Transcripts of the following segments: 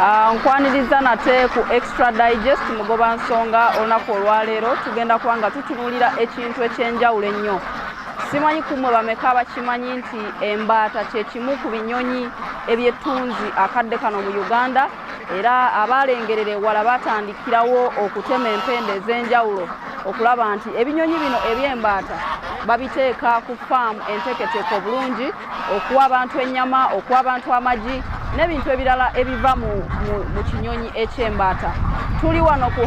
Nkwaniriza nate ku Extra Digest mugoba nsonga olunaku olwaleero tugenda kuba nga tutunuulira ekintu ekyenjawulo ennyo. Simanyi kumwe bameka abakimanyi nti embaata kye kimu ku binyonyi ebyettunzi akadde kano mu Uganda, era abalengerera ewala batandikirawo okutema empende ez'enjawulo okulaba nti ebinyonyi bino eby'embaata babiteeka ku faamu enteeketeeke obulungi okuwa abantu ennyama, okuwa abantu amagi n'ebintu ebirala ebiva mu kinyonyi eky'embaata. Tuli wano ku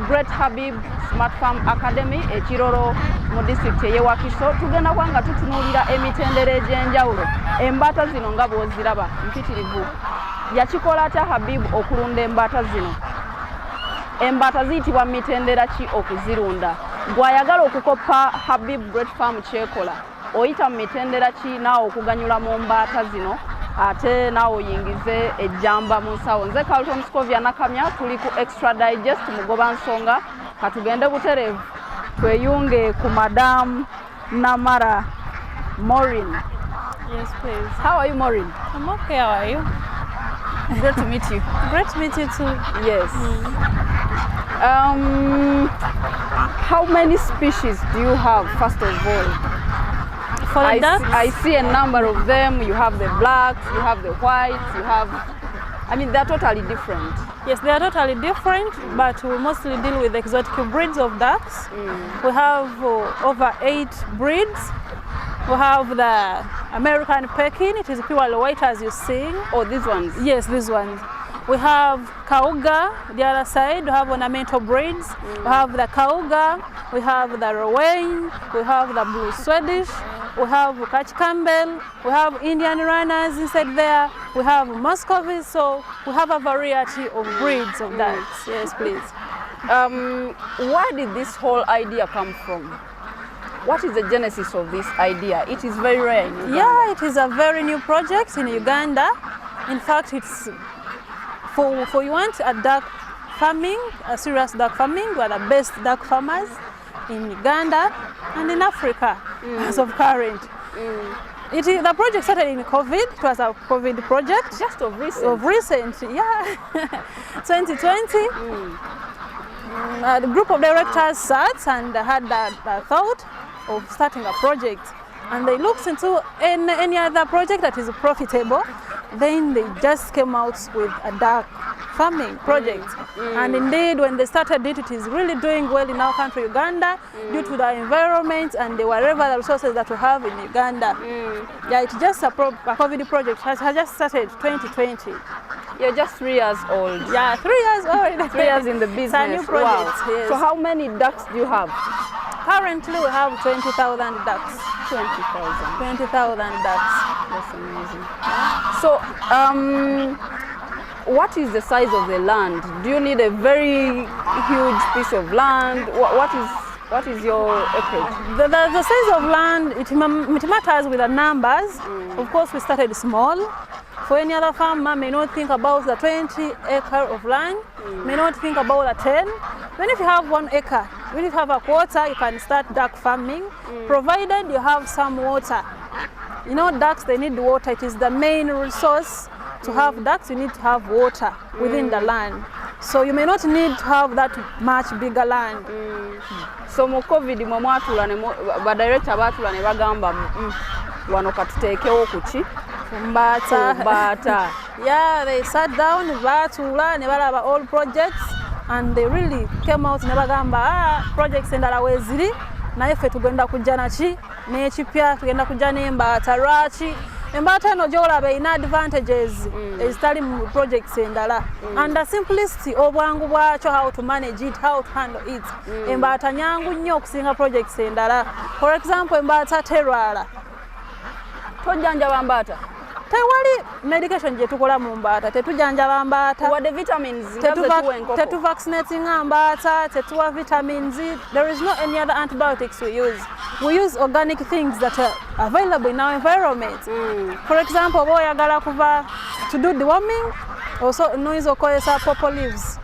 Great Habib Smart Farm Academy ekiroro mu disitulikiti ey'e Wakiso. Tugenda kuba nga tutunuulira emitendera egy'enjawulo. Embaata zino nga bw'oziraba mpitirivu. Yakikola atya Habib okulunda embaata zino? Embaata ziyitibwa mitendera ki okuzirunda? Gw'ayagala okukoppa Habib Great Farm kyekola oyita mu mitendera ki naawe okuganyula mu mbaata zino ate naawe oyingize ejjamba mu nsawo? Nze Carlton Scovia Nakamya, tuli ku Extra Digest mugoba nsonga. Katugende buterevu tweyunge ku Madam Namara Maureen. Yes, please. How are you, Maureen? I'm okay. How are you? Great to meet you. Great to meet you too. Yes. How many species do you have, first of all? For the ducks? I see a number of them. You have the blacks, you have the whites, you have... I mean, they're totally different. Yes, they are totally different, but we mostly deal with exotic breeds of ducks. We have over 8 breeds. We have the American Pekin. It is purely white, as you see. Oh, these ones? Yes, these ones. We have Kauga, the other side. We have ornamental breeds. We have the Kauga. We have the Rowan. We have the Blue Swedish. We have Catch Campbell. We have Indian runners inside there. We have Muscovies. So we have a variety of breeds of ducks. Yes, please. Where did this whole idea come from? What is the genesis of this idea? It is very rare in Uganda. Yeah, it is a very new project in Uganda. In fact, it's for you want a duck farming, a serious duck farming. We are the best duck farmers in Uganda and in Africa as of current. The project started in COVID. It was a COVID project. Just of recent? Of recent, yeah. 2020. The group of directors sat and had the thought of starting a project. And they looked into any other project that is profitable. Then they just came out with a duck farming project. And indeed, when they started it, it is really doing well in our country, Uganda, due to the environment and whatever the resources that we have in Uganda. Yeah, it's just a COVID project. Has just started 2020. You're just 3 years old. Yeah, 3 years old. 3 years in the business. It's a new project. Wow. Yes. So how many ducks do you have? Currently, we have 20,000 ducks. 20,000. 20,000 ducks. That's amazing. So, what is the size of the land? Do you need a very huge piece of land? What is your acreage? The size of land, it matters with the numbers. Of course, we started small. For any other farmer, may not think about the 20 acre of land, may not think about the 10. Even if you have 1 acre, even if you have a quarter, you can start duck farming, provided you have some water. You know, ducks, they need water. It is the main resource. To have ducks, you need to have water within the land. So you may not need to have that much bigger land. So mu COVID mwatula ne ba director batula ne bagamba wano katuteekewo kuki Embaata. Yeah, they sat down, batula ne balaba all projects, and they really came out ne bagamba projects endala weziri naye ffe tugenda kujja naki n'ekipya, tugenda kujja n'embaata. Lwaki? Embaata eno gy'olaba erina advantages ezitali mu projects endala. And the simplicity, obwangu bwakyo, how to manage it, how to handle it. Embaata nyangu nnyo okusinga projects endala. For example, embaata terwala. Tojjanjaba mbaata? Tewali medication gye tukola mu mbaata, tetujjanjaba mbaata. Wadde vitamins nga ze tuwa enkoko? Tetuvaccinatinga mbaata, tetuwa vitamins. There is no any other antibiotics we use. We use organic things that are available in our environment. For example, oba oyagala kuva to do the warming, also noise okozesa pawpaw leaves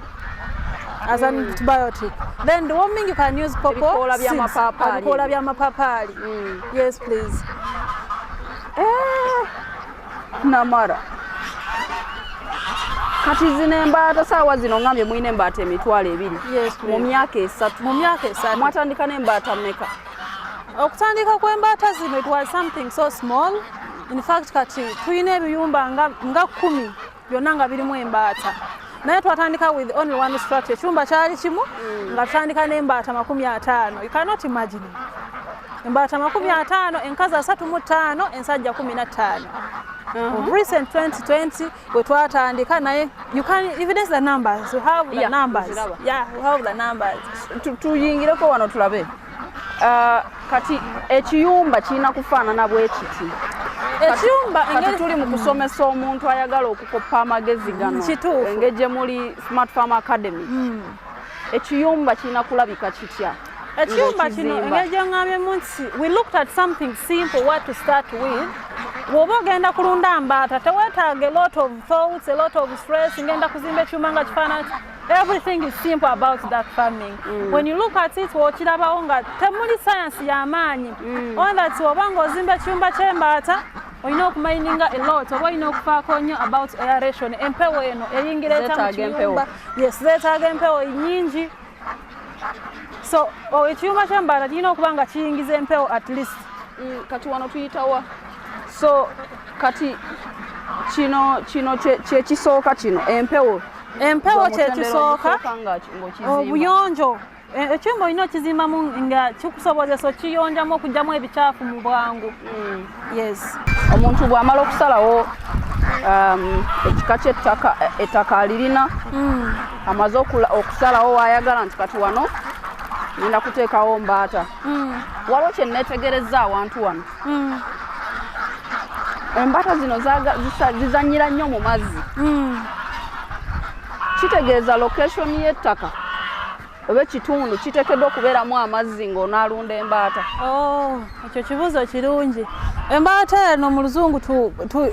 as an antibiotic. Then the warming, you can use pawpaw seeds. Ebikoola by'amapaapaali. Yes, please. Namara. Kati zino embaata saawa zino ngambye mwine embaata emitwalo 2 mu myaka 3 mwatandika n'embaata mmeka? Okutandika kw'embaata zino it was something so small. In fact kati tuyina ebiyumba nga 10 byonna nga birimu embaata. Naye twatandika with only one structure. Ekyumba kyali kimu nga tutandika n'embaata 50. You cannot imagine. Embaata 50, enkazi 35, ensajja 15. Recent 2020 we twatandika naye you can evidence the numbers. You have the numbers. Yeah, you have the numbers. Tuyingireko wano tulabe. Kati ekiyumba kirina kufaanana bwe kiti. Ekiyumba engeri tuli mu kusomesa omuntu ayagala okukoppa amagezi gano. Engeri gye muli Smart Farm Academy. Ekiyumba kirina kulabika kitya? Ekiyumba kino engeri gye ngambye nti we looked at something simple what to start with. Bw'oba ogenda kulunda mbaata teweetaaga a lot of thoughts, a lot of stress, ngenda kuzimba ekyuma nga kifaanana. Everything is simple about that farming. When you look at it, w'okirabawo nga temuli science y'amaanyi. On that oba ng'ozimba ekyumba ky'embaata olina okumayininga a lot oba olina okufaako nnyo about aeration. Empewo eno eyingira etamu kiyumba. Yes, zeetaaga empewo nnyingi. So ekiyumba ky'embaata kirina okuba nga kiyingiza empewo at least. Kati wano tuyitawa. So kati kino kyekisooka kino empewo kyekisooka obuyonjo. Ekyumba olina okizimbamu nga kikusobozesa okiyonjamu okugyamu ebikyafu mu bwangu. Yes. Omuntu bw'amala okusalawo ekika ky'ettaka ettaka alirina amaze okusalawo wayagala nti kati wano ngenda kuteekawo mbaata. Waliwo kye neetegerezza awantu wano. Embaata zino zizanyira nnyo mu mazzi. Kitegeeza location y'ettaka oba ekitundu kiteekeddwa okubeeramu amazzi ng'onaalunda embaata. Ekyo kibuuzo kirungi. Embaata eno mu luzungu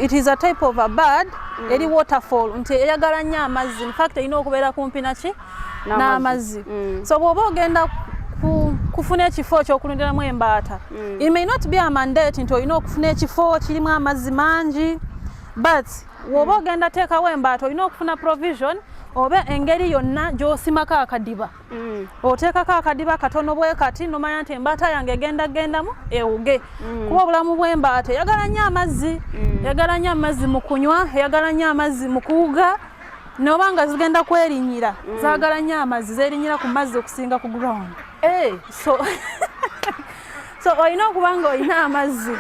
it is a type of a bird eri waterfall nti eyagala nnyo amazzi. In fact erina okubeera kumpi n'amazzi. So bw'oba ogenda kufuna ekifo ky'okulundiramu embaata. It may not be a mandate nti olina okufuna ekifo kirimu amazzi mangi, but bw'oba ogenda teekawo embaata olina okufuna provision oba engeri yonna gy'osimako akadiba. Oteekako akadiba katono bwe kati nomanya nti embaata yange egendamu ewuge. Kuba obulamu bw'embaata eyagala nnyo amazzi. Eyagala nnyo amazzi mu kunywa, eyagala nnyo amazzi mu kuwuga. Noba nga zigenda kwerinnyira zaagala nnyo amazzi, zeerinnyira ku mazzi okusinga ku ground. So olina okuba nga olina amazzi.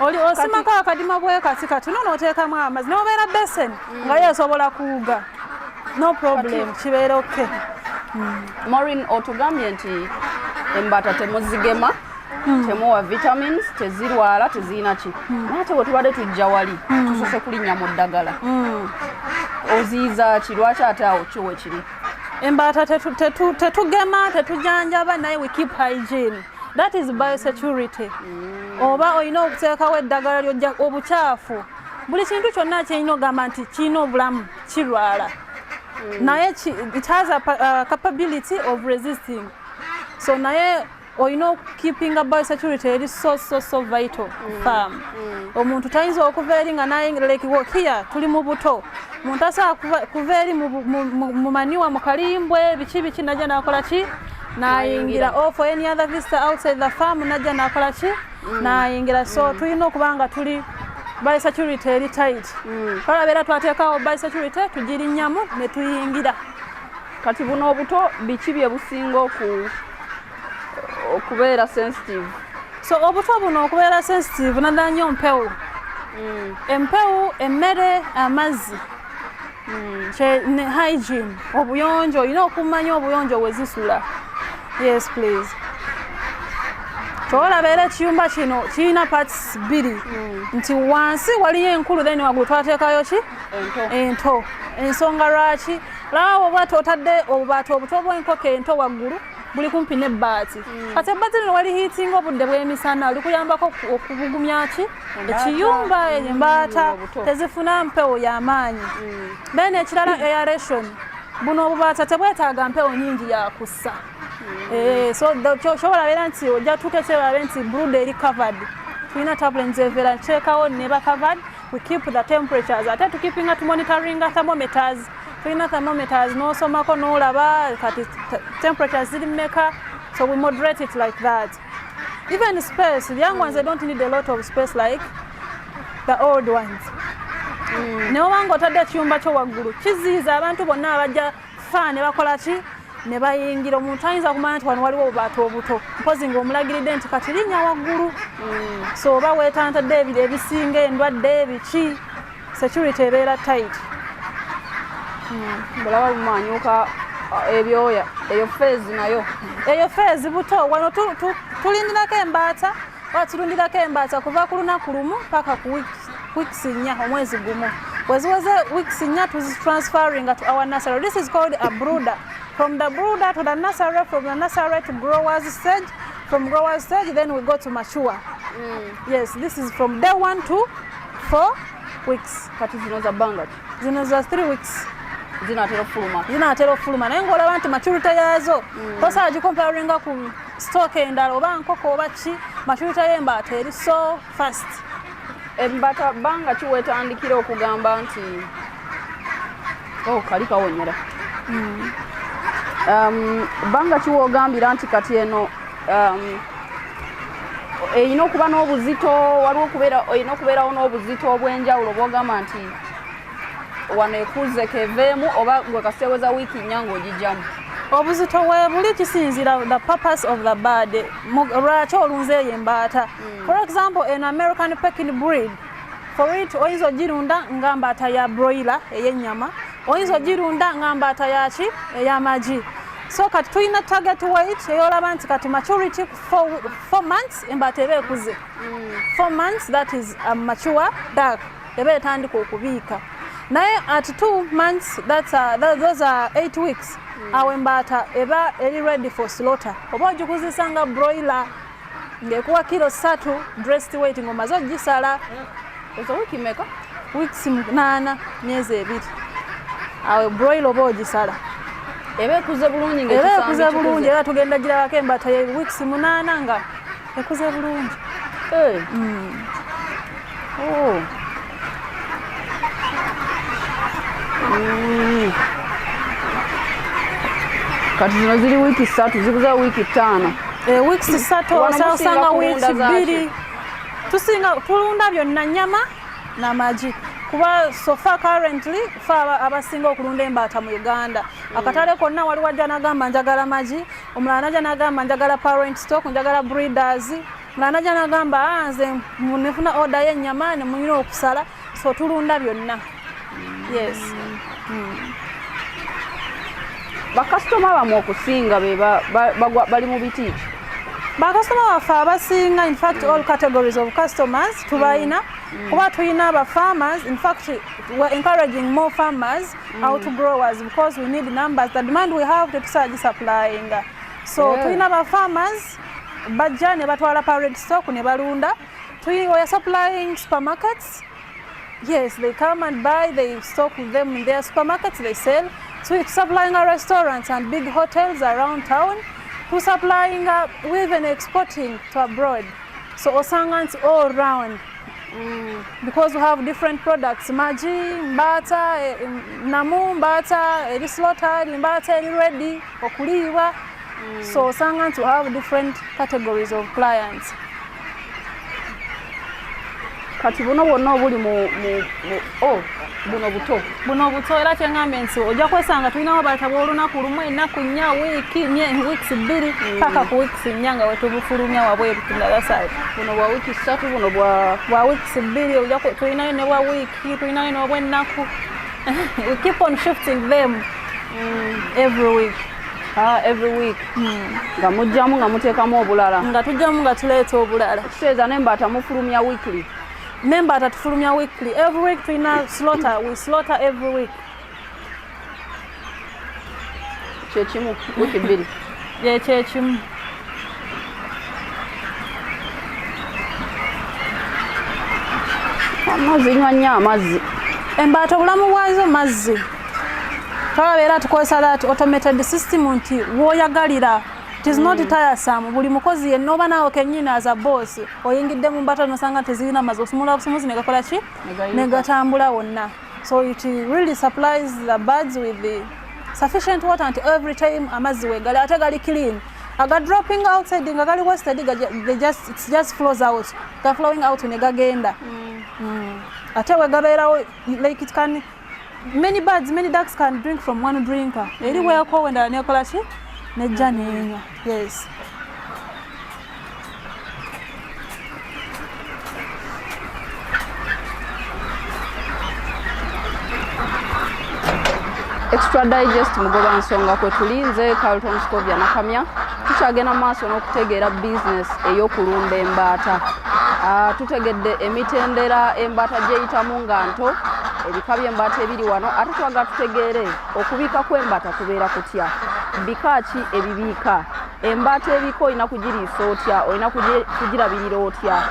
Osimako akadima bwe kati n'oteekamu amazzi n'obeera beseni nga yeesobola kuwuga. No problem, kibeera okay. Maureen, otugambye nti embaata temuzigema, temuwa vitamins, tezirwala, tezirina ki. Naye ate bwe tubadde tujja wali tusose kulinnya mu ddagala. Oziyiza ki? Lwaki ate awo kiwe kiri? Embaata tetugema, tetujanjaba, naye we keep hygiene. That is biosecurity. Oba olina okuteekawo eddagala ly'ojja obukyafu. Buli kintu kyonna kyerina ogamba nti kirina obulamu kirwala. Naye it has a capability of resisting. So naye olina keeping a biosecurity eri so vital farm. Omuntu tayinza okuva eri nga naye like here tuli mu buto. Omuntu asobola kuva eri mu maniwa mu kalimbwe biki najja nakola ki nayingira, or for any other visitor outside the farm najja nakola ki nayingira. So tulina okuba nga tuli biosecurity eri tight. Twalabeera twateekawo biosecurity tugirinnyamu ne tuyingira. Kati buno obuto biki bye businga okubeera sensitive? So obuto buno okubeera sensitive naddala nnyo mpewo. Empewo, emmere, amazzi, hygiene, obuyonjo. Olina okumanya obuyonjo we zisula. Yes please. Kyolabeera ekiyumba kino kirina parts 2. Nti wansi waliyo enkulu then waggulu twateekayo ki? Ento. Ensonga lwaki? Laba obwato otadde obubaati obuto bw'enkoko ento waggulu buli kumpi n'ebbaati. Kati ebbaati lino wali hiitinga obudde bw'emisana oli kuyambako okubugumya ki? Ekiyumba embaata tezifuna mpewo y'amaanyi. Then ekirala aeration. Buno obubaata tebwetaaga mpewo nyingi ya kussa. So kyolabeera nti ojja tuuka ekyolabe nti brood eri covered. Tulina tablets eveera nteekawo neba covered. We keep the temperatures. Ate tukipinga tumonitoringa thermometers. tulina thermometers n'osomako n'olaba kati temperatures ziri mmeka, so we moderate it like that. Even space, the young ones, they don't need a lot of space like the old ones. Ne obanga otadde ekiyumba kyo waggulu kiziyiza abantu bonna abajja fa ne bakola ki ne bayingira. Omuntu ayinza kumanya nti wano waliwo obubaata obuto mpozi ng'omulagiridde nti kati linnya waggulu. So oba weetantadde ebisinga endwadde ebiki, security ebeera tight. Bulaba bumanyuka ebyoya eyo feezi nayo. Eyo feezi buto wano tulindirako embaata oba tulundirako embaata kuva ku lunaku lumu paka ku weeks 4 omwezi gumu. Weziweze weeks 4 tuzitransferring to our nursery. This is called a brooder. From the brooder to the nursery, from the nursery to growers stage, from growers stage then we go to mature. Yes, this is from day 1 to 4 weeks. Kati zino za bbanga ki? Zino za 3 weeks. Zinaatera ofuluma naye ng'olaba nti maturity yaazo tosobola gikomparinga ku stock endala oba nkoko oba ki. Maturity y'embaata eri so fast. Embaata bbanga ki weetandikira okugamba nti kali kawonyera. Bbanga ki woogambira nti kati eno erina okuba n'obuzito, erina okubeerawo n'obuzito obw'enjawulo bw'ogamba nti wano ekuze keveemu oba gwe kaseweza wiiki 4 ng'ogijjamu? Obuzito weebuli kisinzira the purpose of the bird. Lwaki olunzeeyo embaata. For example, an American Peking breed, for it oyinza ogirunda nga mbaata ya broiler ey'ennyama, oyinza ogirunda nga mbaata yaki ey'amagi. So kati tulina target weight eyolaba nti kati maturity 4 months embaata eba ekuze. 4 months that is a mature duck eba etandika okubiika. Naye at 2 months those are 8 weeks. Awo embaata eba eri ready for slaughter. Oba ogikuzisa nga broiler ng'ekuwa kilo 3 dressed weight ng'omaze ogisala. Ezo wiiki mmeka? Weeks 8 myezi 2. Awo broiler oba ogisala eba ekuze bulungi eba ekuze bulungi era tugenda girabako embaata ye weeks 8 nga ekuze bulungi. Kati zino ziri wiiki 3 zikuza wiiki 5. Weeks 3 osanga wiiki 2. Tulunda byonna nnyama n'amagi. Kuba so far currently abasinga okulunda embaata mu Uganda. Akatale konna waliwo ajja n'agamba njagala magi, omulala n'ajja n'agamba njagala parent stock, njagala breeders, omulala n'ajja n'agamba nze nefuna order y'ennyama ne mulina okusala. So tulunda byonna. Yes. Bakasitoma abamu okusinga bali mu biti ki? Bakasitoma baffe abasinga, in fact all categories of customers tubayina. Kuba tuyina aba farmers, in fact we're encouraging more farmers out to growers because we need numbers. The demand we have tetusaagi supplying. So tuyina aba farmers bajja ne batwala parent stock ne balunda. We are supplying supermarkets. Yes, they come and buy, they stock with them in their supermarkets, they sell. So it's supplying restaurants and big hotels around town. We're supplying, we're even exporting to abroad. So osanga all around. Because we have different products. Magi, mbaata, namu, mbaata, eri slaughtered, mbaata, eri ready, okuliwa. So osanga to have different categories of clients. Kati buno bwonna obuli buno buto era kyengambe nsi ojja kwesanga tulinawo abaleta b'olunaku lumu ennaku 4 weeks 2 paka ku weeks 4 nga wetubufulumya wabweru tundalasale. Buno bwa wiiki 3 buno bwa weeks 2 tulinayo ne bwa wiiki tulinayo n'obwennaku. We keep on shifting them every week. Every week. Nga mujjamu nga muteekamu obulala. Nga tujjamu nga tuleeta obulala. Kiseeza n'embaata mufulumya weekly. N'embaata tufulumya weekly. Every week tulina slaughter. We slaughter every week. Kyekimu wiiki 2. Ye kyekimu. Amazzi nywa nnyo amazzi. Embaata obulamu bwazo mazzi. Twabeera tukozesa that automated system nti w'oyagalira. It is not tiresome. Buli mukozi yenna oba naawe kennyini as a boss oyingidde mu mbaata nosanga tezirina mazzi osumula busumuzi ne gakola ki? Ne gatambula wonna. So it really supplies the birds with the sufficient water until every time amazzi wegali ate gali clean. Aga dropping outside nga gali wasted it just flows out. Ga flowing out ne gagenda. Ate we gabeerawo like it can many birds, many ducks can drink from one drinker. Anywhere ko wenda ne kola ki nejja nenywa. Yes. Extra digest mugoba nsonga kwe tulinze Carlton Scovia nakamya tukyagenda maaso n'okutegeera business ey'okulunda embaata. Tutegedde emitendera embaata gyeyitamu nga nto ebika by'embaata ebiri wano ate twaga tutegeere okubiika kw'embaata kubeera kutya, bika ki ebibiika, embaata ebika olina kugiriisa otya, olina kugirabirira otya,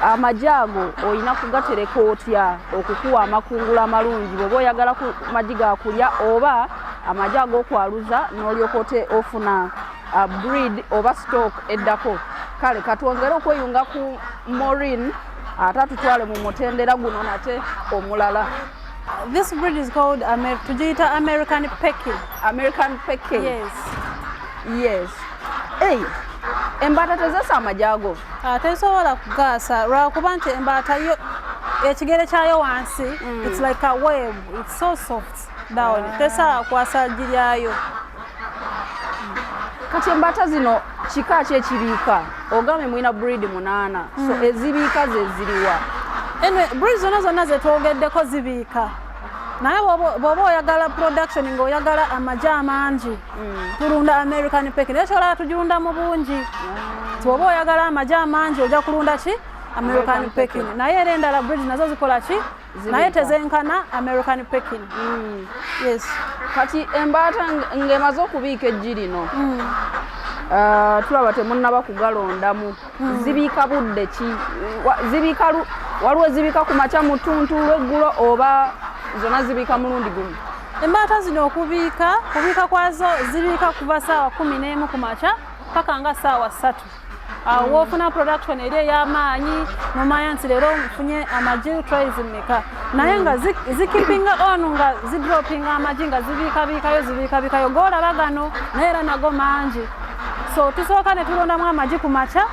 amagi ago olina kugatereka otya okukuwa amakungula amalungi bw'oba oyagala ku magi gakulya oba amagi ag'okwaluza n'olyoka ofuna breed oba stock eddako. Kale katwongere okweyunga ku Maureen ate tutwale mu mutendera guno nate omulala. This breed is called tujiyita American Peking. American Peking. Yes. Yes. Hey, embaata tezesa amagi ago? Tesobola kugaasa lwakuba nti embaata yo ekigere kyayo wansi it's like a web, it's so soft down. Tesobola kwasa giryayo. Kati embaata zino kika ki ekibiika? Ogambe mulina breed 8 so ezibiika ze ziriwa? Breed zonna zetwogeddeko zibiika. Naye bw'oba oyagala production ng'oyagala amagi amangi tulunda American Peking. Naye kyolaba tugirunda mu bungi. Bw'oba oyagala amagi amangi ojja kulunda ki? American Peking. Naye era endala breed nazo zikola ki? Naye tezenkana American Peking. Yes. Kati embaata ng'emaze okubiika eggi lino tulaba temunnaba kugalondamu. Zibiika budde ki? Zibiika waliwo ezibiika ku makya mu ttuntu lw'eggulo oba zonna zibiika mulundi gumu? Embaata zino kubiika kwazo zibiika kuva ssaawa 11 ku makya paka nga ssaawa 3. Awo woofuna production eri ey'amaanyi nomanya nti leero nfunye amagi trays mmeka. Naye nga zikipinga on nga zidropinga amagi nga zibiikayo g'olaba gano naye era nago mangi. So tusooka ne tulondamu amagi ku makya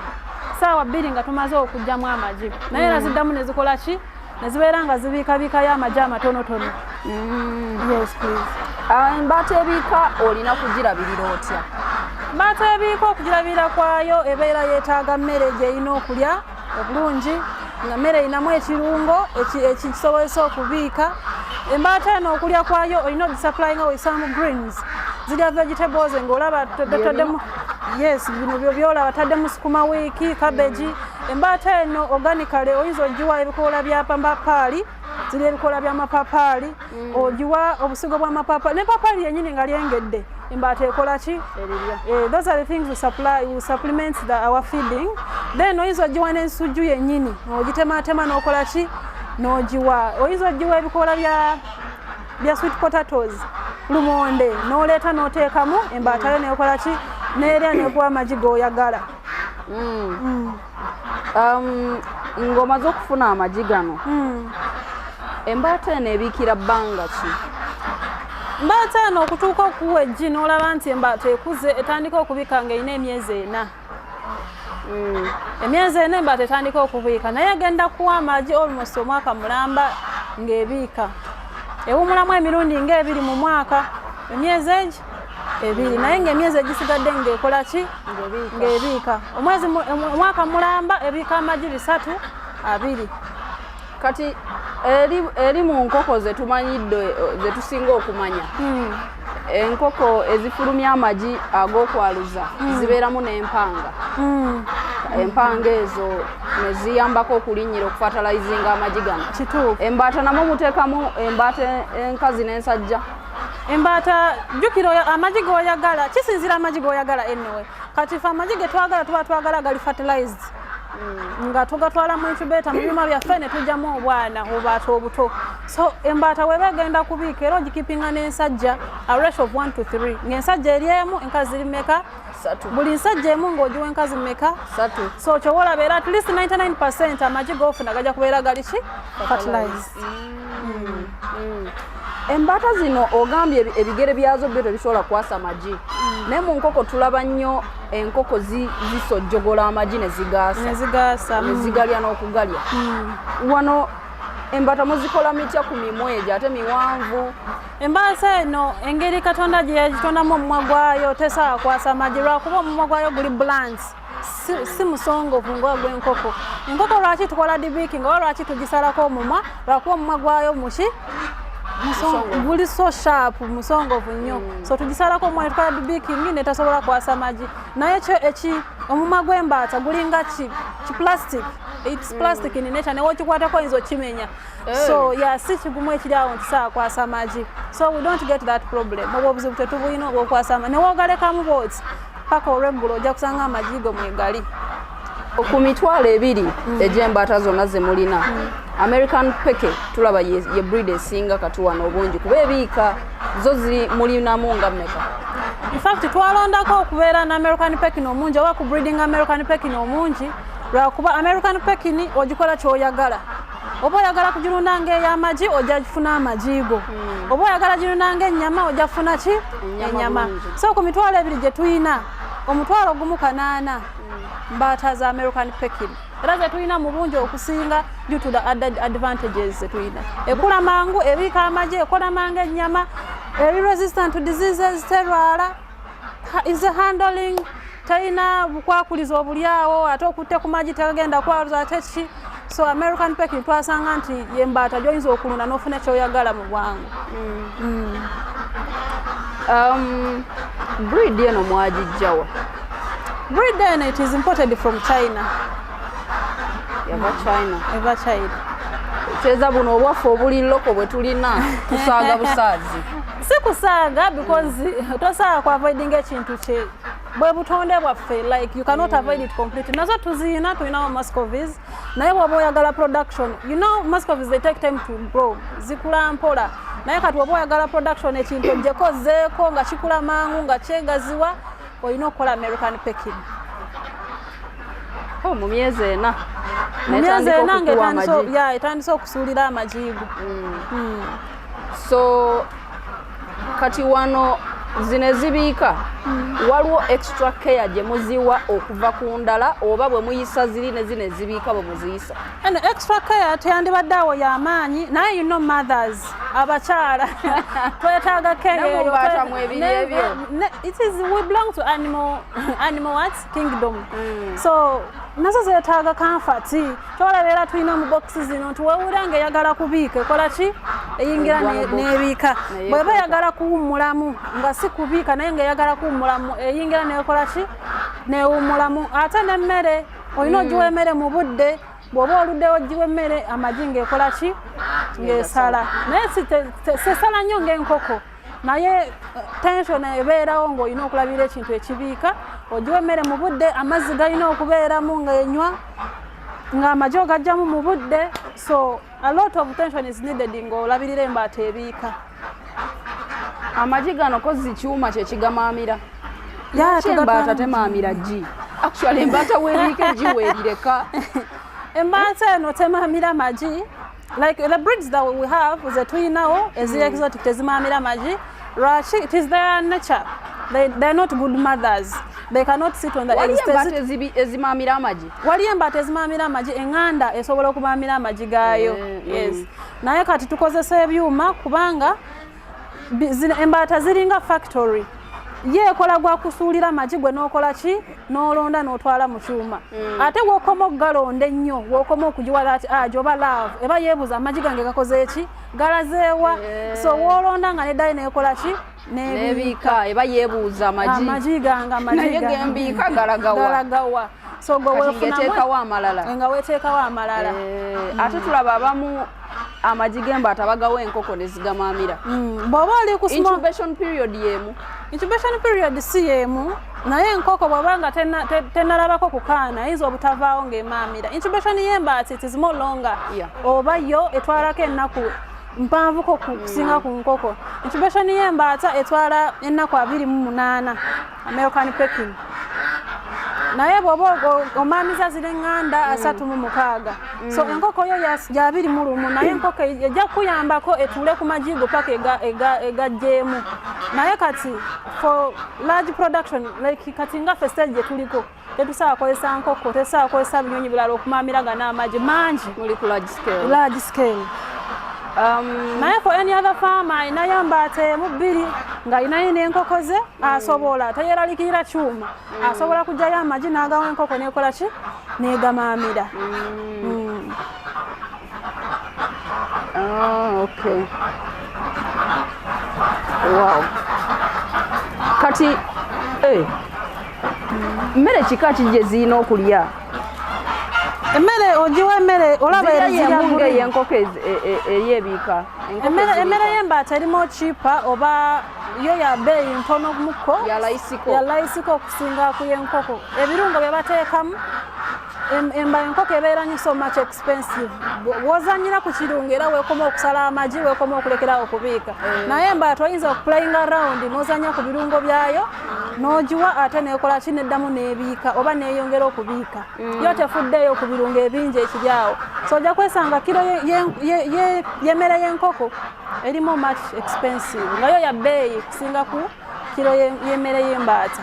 ssaawa 2 nga tumaze okuggyamu amagi. Naye era ziddamu ne zikola ki? Ne zibeera nga zibiikabiikayo amagi amatonotono. Yes, please. Embaata ebiika olina kugirabirira otya? Embaata ebiika okugirabirira kwayo ebeera yeetaaga mmere gy'erina okulya obulungi, nga mmere erinamu ekirungo ekisobozesa okubiika. Embaata eno okulya kwayo olina ogisuply nga weyisamu greens. Zirya vegetables ng'olaba taddemu. Yes, bino byolaba taddemu sukuma wiki, cabbage. Embaata eno organically oyinza ogiwa ebikoola bya papaali, ziri ebikoola by'amapapaali, ogiwa obusigo bw'amapapaali. Ne papaali yennyini nga lyengedde embaata ekola ki? Those are the things we supplement our feeding. Then oyinza ogiwa n'ensujju yennyini ogitemaatema n'okola ki? N'ogiwa. Oyinza ogiwa ebikoola bya sweet potatoes, lumonde n'oleeta n'oteekamu embaata yo n'ekola ki? N'erya n'ekuwa amagi g'oyagala. Ng'omaze okufuna amagi gano embaata eno ebiikira bbanga ki? Embaata eno okutuuka okuwa eggi n'olaba nti embaata ekuze etandika okubiika ng'erina emyezi 4. Emyezi 4 embaata etandika okubiika naye egenda kuwa amagi almost omwaka mulamba ng'ebiika. Ewumulamu emirundi ng'ebiri mu mwaka, emyezi egi 2 naye ng'emyezi egisigadde ng'ekola ki? Ng'ebiika. Omwaka mulamba ebiika amagi 3-2. Kati eri mu nkoko zetumanyidde zetusinga okumanya enkoko ezifulumya amagi ag'okwaluza zibeeramu n'empanga. Empanga ezo ne ziyambako okulinnyira okufatalizinga amagi gano. Kituufu. Embaata namwe muteekamu embaata enkazi n'ensajja? Embaata jjukira amagi g'oyagala kisinzira amagi g'oyagala anyway. Kati fe amagi ge twagala tuba twagala gali fertilized. Nga tugatwala mu incubator mu byuma byaffe ne tujjamu obwana obubaata obuto. So embaata weba genda kubiika era ogikipinga n'ensajja a ratio of 1 to 3 ng'ensajja eri emu enkazi ziri mmeka 3 buli nsajja emu ng'ogiwa enkazi mmeka 3 so kyobola beera at least 99% amagi g'ofuna gajja kubeera gali ki fertilized. Embaata zino ogambye ebigere byazo byo tebisobola kwasa magi naye mu nkoko tulaba nnyo enkoko zisojjogola amagi ne zigaasa ne zigalya n'okugalya. Wano embaata muzikola mitya ku mimwa egyo ate miwanvu? Embaata eno engeri Katonda gye yagitondamu omumwa gwayo tesobola kwasa magi lwakuba omumwa gwayo guli blunt si musongovu ng'ogw'enkoko. Enkoko lwaki tukola debeaking oba lwaki tugisalako omumwa lwakuba omumwa gwayo muki guli so sharp musongovu nnyo so tugisalako omumwa tukola debeaking netasobola kwasa magi naye kyo omumwa gw'embaata gulinga ki plastic. It's plastic in nature newo kikwatako oyinza okimenya so si kigumu ekiri awo ntisobola kwasa magi so we don't get that problem obwo obuzibu tetubulina obwokwasa magi newogalekamu booti paka olweggulo ojja kusanga amagi go mwegali. Ku mitwalo 2 egy'embaata zonna ze mulina American peke tulaba ye breed esinga kati wano obungi kuba ebiika zo ziri mulinamu nga mmeka? In fact twalondako okubeera na American peke omungi oba ku breeding American peke omungi lwakuba American peke ogikola kyoyagala. Oba oyagala kugirunda ng'ey'amagi ojja kufuna amagigo oba oyagala girunda ng'ennyama ojja kufuna ki ennyama. So ku mitwalo 2 gye tuyina omutwalo gumu 8 mbaata za American peke era ze tuyina mu bungi okusinga due to the added advantages ze tuyina. Ekula mangu ebiika amagi ekola mangu ennyama eri resistant to diseases terwala is handling tayina bukwakuliza obulyawo ate okutte ku magi tegagenda kwaluza ate ki so American peke twasanga nti yembaata gy'oyinza okulunda n'ofuna kyoyagala mu bwangu. Breed eno mwagijjawa? Breed eno it is imported from China. Eva China. Cheza buno obwaffe obuli loko bwe tulina tusaaga busaazi. Si kusaaga because tosobola ku avoiding ekintu kye bwe butonde bwaffe like you cannot avoid it completely. Nazo tulina muscovies naye bw'oba oyagala production muscovies they take time to grow zikula mpola naye kati bw'oba oyagala production ekintu ogyekozeeko nga kikula mangu nga kyegaziwa olina okukola American peke. Mu myezi 4 etandise okusuulira amagigo. So kati wano zino ezibiika waliwo extra care gye muziwa okuva ku ndala oba bwe muyisa ziri ne zino ezibiika bwe muziyisa? And extra care teyandibadde awo y'amaanyi naye mothers abakyala twetaaga care we belong to animal kingdom so nazo zeetaaga comfort twalabeera tulina mu boxi zino nti wewulira ng'eyagala kubiika ekola ki eyingira n'ebiika bw'eba eyagala kuwummulamu nga si kubiika naye ng'eyagala kuwummulamu eyingira n'ekola ki neewummulamu ate n'emmere olina ogiwa emmere mu budde bw'oba oluddewo ogiwa emmere amagi ng'ekola ki ng'esala naye sesala nnyo ng'enkoko naye tension ebeerawo ng'olina okulabira ekintu ekibiika ogiwa emmere mu budde amazzi galina okubeeramu ng'enywa ng'amagi ogajjamu mu budde so a lot of tension is needed ng'olabirira embaata ebiika. Amagi gano kozi kiwuma kye kigamaamira embaata temaamira gi actually embaata weebiika giweerireka embaata eno temaamira magi like the breeds that we have ze tuyinawo ezi exotic tezimaamira magi lwaki it is their nature they are not good mothers they cannot sit on the eggs. Ezimaamira amagi waliyo embaata ezimaamira amagi eŋŋanda esobola okumaamira amagi gaayo yes naye kati tukozesa ebyuma kubanga embaata ziringa factory ye ekola gwa kusuulira amagi gwe n'okola ki n'olonda n'otwala mu kyuma ate w'okoma okugalonda ennyo w'okoma okugiwala ati gyoba love eba yeebuuza amagi gange gakoze eki galazeewa so w'olonda nga neddayi n'ekola ki n'ebiika eba yeebuuza amagi gange naye gembiika galagawa so gwe weefunamu amalala nga weeteekawo amalala ate tulaba abamu amagi g'embaata bagawa enkoko ne zigamaamira bw'oba oli ku incubation period yemu incubation period si yemu naye enkoko bw'oba nga tennalabako kukaana ayinza obutavaawo ng'emaamira incubation y'embaata it is more longer oba yo etwalako ennaku mpanvuko kusinga ku nkoko. Incubation y'embaata etwala ennaku 28 American pecking. Naye bw'oba omaamiza ziri eŋŋanda 36. So enkoko yo ya 21 naye enkoko ejja kuyambako etuule ku magi go paka egajjeemu. Naye kati for large production like kati nga ffe stage gye tuliko tetusobola kukozesa nkoko, tetusobola kukozesa binyonyi birala okumaamira gana amagi mangi muli ku large scale. Large scale. Naye for any other farmer ayinayo embaata emu 2 ng'ayinayo n'enkoko ze asobola tayeralikirira kyuma asobola kujjayo amagi n'agawa enkoko n'ekola ki n'egamaamira. Okay. Wow. Kati mmere kika ki gye zirina okulya? Emmere ogiwa emmere olaba erizirya y'enkoko eyeebika. Emmere y'embaata erimu cheaper oba yo ya bbeeyi ntono muko ya layisiko okusinga ku y'enkoko. Ebirungo bye bateekamu enkoko ebeera nnyo so much expensive. W'ozannyira ku kirungo era weekoma okusala amagi weekoma okulekerawo okubiika. Naye embaata oyinza okuplaying around n'ozannya ku birungo byayo n'ogiwa ate n'ekola ki n'eddamu n'ebiika oba n'eyongera okubiika. Yo tefuddeeyo ku birungo ebingi ekiryawo. So ojja kwesanga kiro y'emmere y'enkoko erimu much expensive nga yo ya bbeeyi kusinga ku kiro y'emmere y'embaata.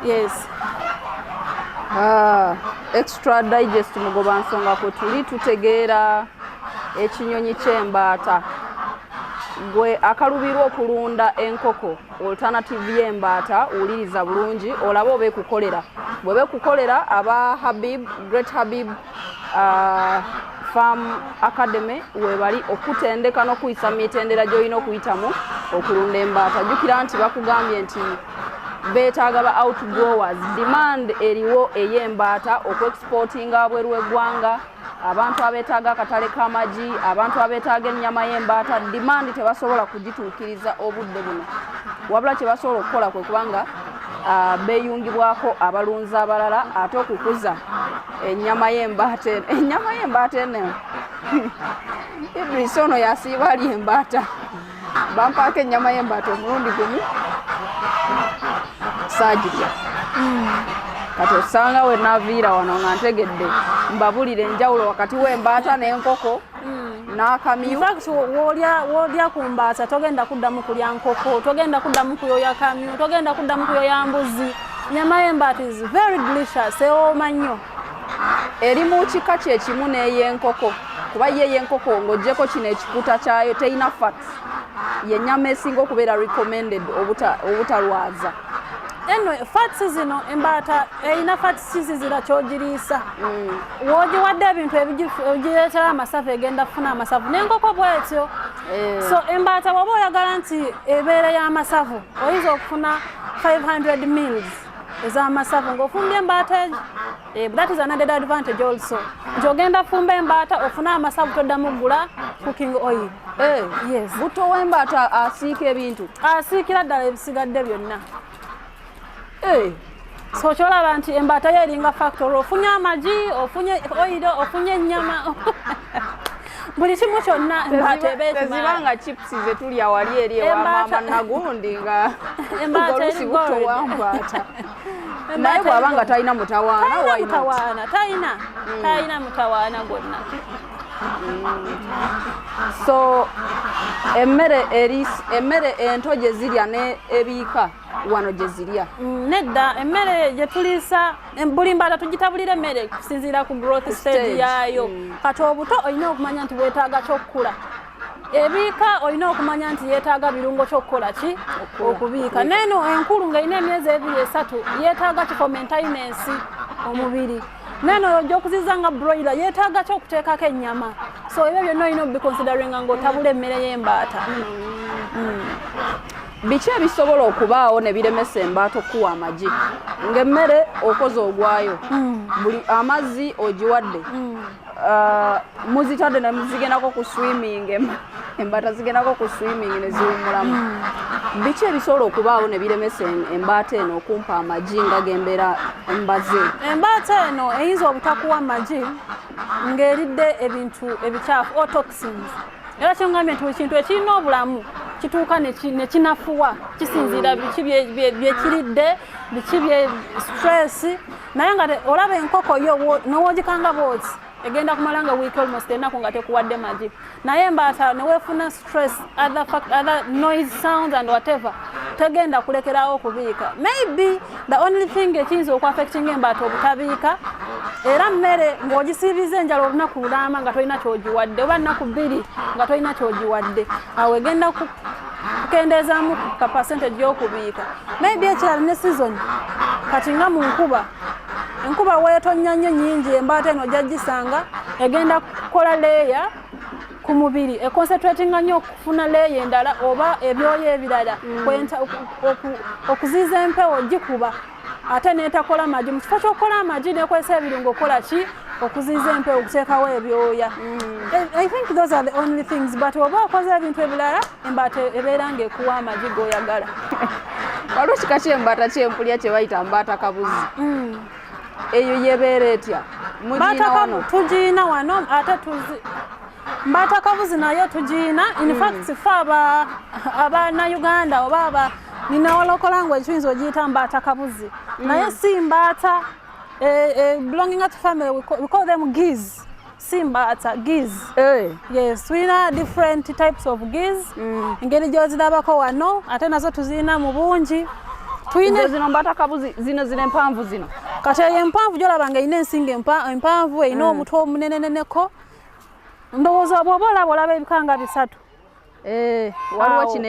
Yes. Extra digest mugoba nsonga kwe tuli tutegeera ekinyonyi ky'embaata. Gwe akalubirwa okulunda enkoko alternative y'embaata wuliriza bulungi olaba oba ekukolera. Bwe bekukolera aba Great Habib Farm Academy webali okutendeka n'okuyisa mu mitendera gy'olina okuyitamu okulunda embaata. Jjukira nti bakugambye nti beetaaga ba outgrowers. Demand eriwo ey'embaata okuexportinga wabweru w'eggwanga. Abantu abeetaaga akatale k'amagi, abantu abeetaaga ennyama y'embaata, demand tebasobola kugituukiriza obudde buno. Wabula kye basobola okukola kwe kubanga beeyungibwako abalunzi abalala ate okukuza ennyama y'embaata. Ennyama y'embaata eno Idris ono yasiiba ali embaata. Bampaako ennyama y'embaata omulundi gumu saagirya. Kati osanga we naviira wano nga ntegedde mbabulira enjawulo wakati w'embaata n'enkoko n'akamyu. In fact w'olya ku mbaata togenda kuddamu kulya nkoko, togenda kuddamu kuyoya kamyu, togenda kuddamu kuyoya mbuzi. Ennyama y'embaata is very delicious, ewooma nnyo. Eri mu kika kye kimu n'ey'enkoko kuba ye y'enkoko ng'oggyeko kino ekikuta kyayo teyina fats. Ye nnyama esinga okubeera recommended obutalwaza. Anyway, fats zino embaata erina fats zizira ky'ogiriisa. W'ogiwadde ebintu ebigireetera amasavu egenda kufuna amasavu n'enkoko bw'etyo. So embaata bw'oba oyagala nti ebeere y'amasavu oyinza okufuna 500 mils ez'amasavu ng'ofumbye embaata egi. That is another advantage also. Nti ogenda fumba embaata ofuna amasavu toddamu ggula cooking oil. Yes. Butto w'embaata asiika ebintu. Asiikira ddala ebisigadde byonna. So kyolaba nti embaata yo eringa factory. Ofunye amagi, ofunye oil, ofunye ennyama. Buli kimu kyonna embaata ebeetima. Tezibanga chips ze tulya wali eri ewa maama Nagundi nga oluusi butto wa mbaata. Naye bw'abanga talina mutawaana wayina. Talina mutawaana gwonna. So emmere ento gye zirya ne ebiika wano gye zirya. Nedda emmere gye tuliisa buli mbaata tugitabulira emmere kusinziira ku growth stage yaayo. Kati obuto olina okumanya nti bwetaaga ky'okkula. Ebiika olina okumanya nti yeetaaga birungo ky'okkola ki okubiika. Neno enkulu ng'erina emyezi 2-3 yeetaaga ki for maintenance omubiri. Neno ojja okuziza nga broiler yeetaaga ki okuteekako ennyama. So ebyo byonna olina obiconsideringa ng'otabula emmere y'embaata. Biki ebisobola okubaawo ne biremesa embaata okuwa amagi? Ng'emmere okoze ogwayo, buli amazzi ogiwadde, muzitadde ne muzigendako ku swimming, embaata zigendako ku swimming ne ziwummulamu. Biki ebisobola okubaawo ne biremesa embaata eno okumpa amagi nga gembeera mbaze? Embaata eno eyinza obutakuwa amagi ng'eridde ebintu ebikyafu or toxins. era kyongambye nti ekintu ekirina obulamu kituuka ne kinafuwa kisinziira biki byekiridde biki bye stress naye nga olaba enkoko yo n'owoogikanga bwoti egenda kumala nga wiiki almost ennaku nga tekuwadde magi naye embaata neweefuna stress other noise sounds and whatever tegenda kulekerawo okubiika maybe the only thing ekiyinza okuaffectinga embaata obutabiika era mmere ng'ogisiibiza enjala olunaku lulamba nga tolina kyogiwadde oba nnaku 2 nga tolina kyogiwadde awo egenda kukendeezaamu ka percentage y'okubiika maybe ekirala ne season kati nga mu enkuba weetonya nnyo nyingi embaata eno ojja gisanga egenda kukola leeya ku mubiri econcentratinga nnyo okufuna leeya endala oba ebyoya ebirala okuziiza empewo gikuba ate neetakola magi mu kifo ky'okukola amagi nekozesa ebirungo okukola ki okuziiza empewo okuteekawo ebyoya I think those are the only things but oba okoze ebintu ebirala embaata ebeera ng'ekuwa amagi g'oyagala waliwo kika ky'embaata ky'empulya kye bayita mbaata kabuzi eyo yebeera etya mugiina wano tugiina wano ate mbaata kabuzi nayo tugiina in fact fe abannayuganda oba ninawolokolangu ekiyinza ogiyita mbaata kabuzi naye si mbaata belonging to family we call them geese si mbaata geese yes tulina different types of geese engeri gyozirabako wano ate nazo tuziina mu bungi zino mbaata kabuzi zino empanvu zino kati eyo empanvu gyolaba nga erina ensinga empanvu erina omutwe omuneneneneko ndowooza bw'oba olaba ebikanga 3 waliwo kino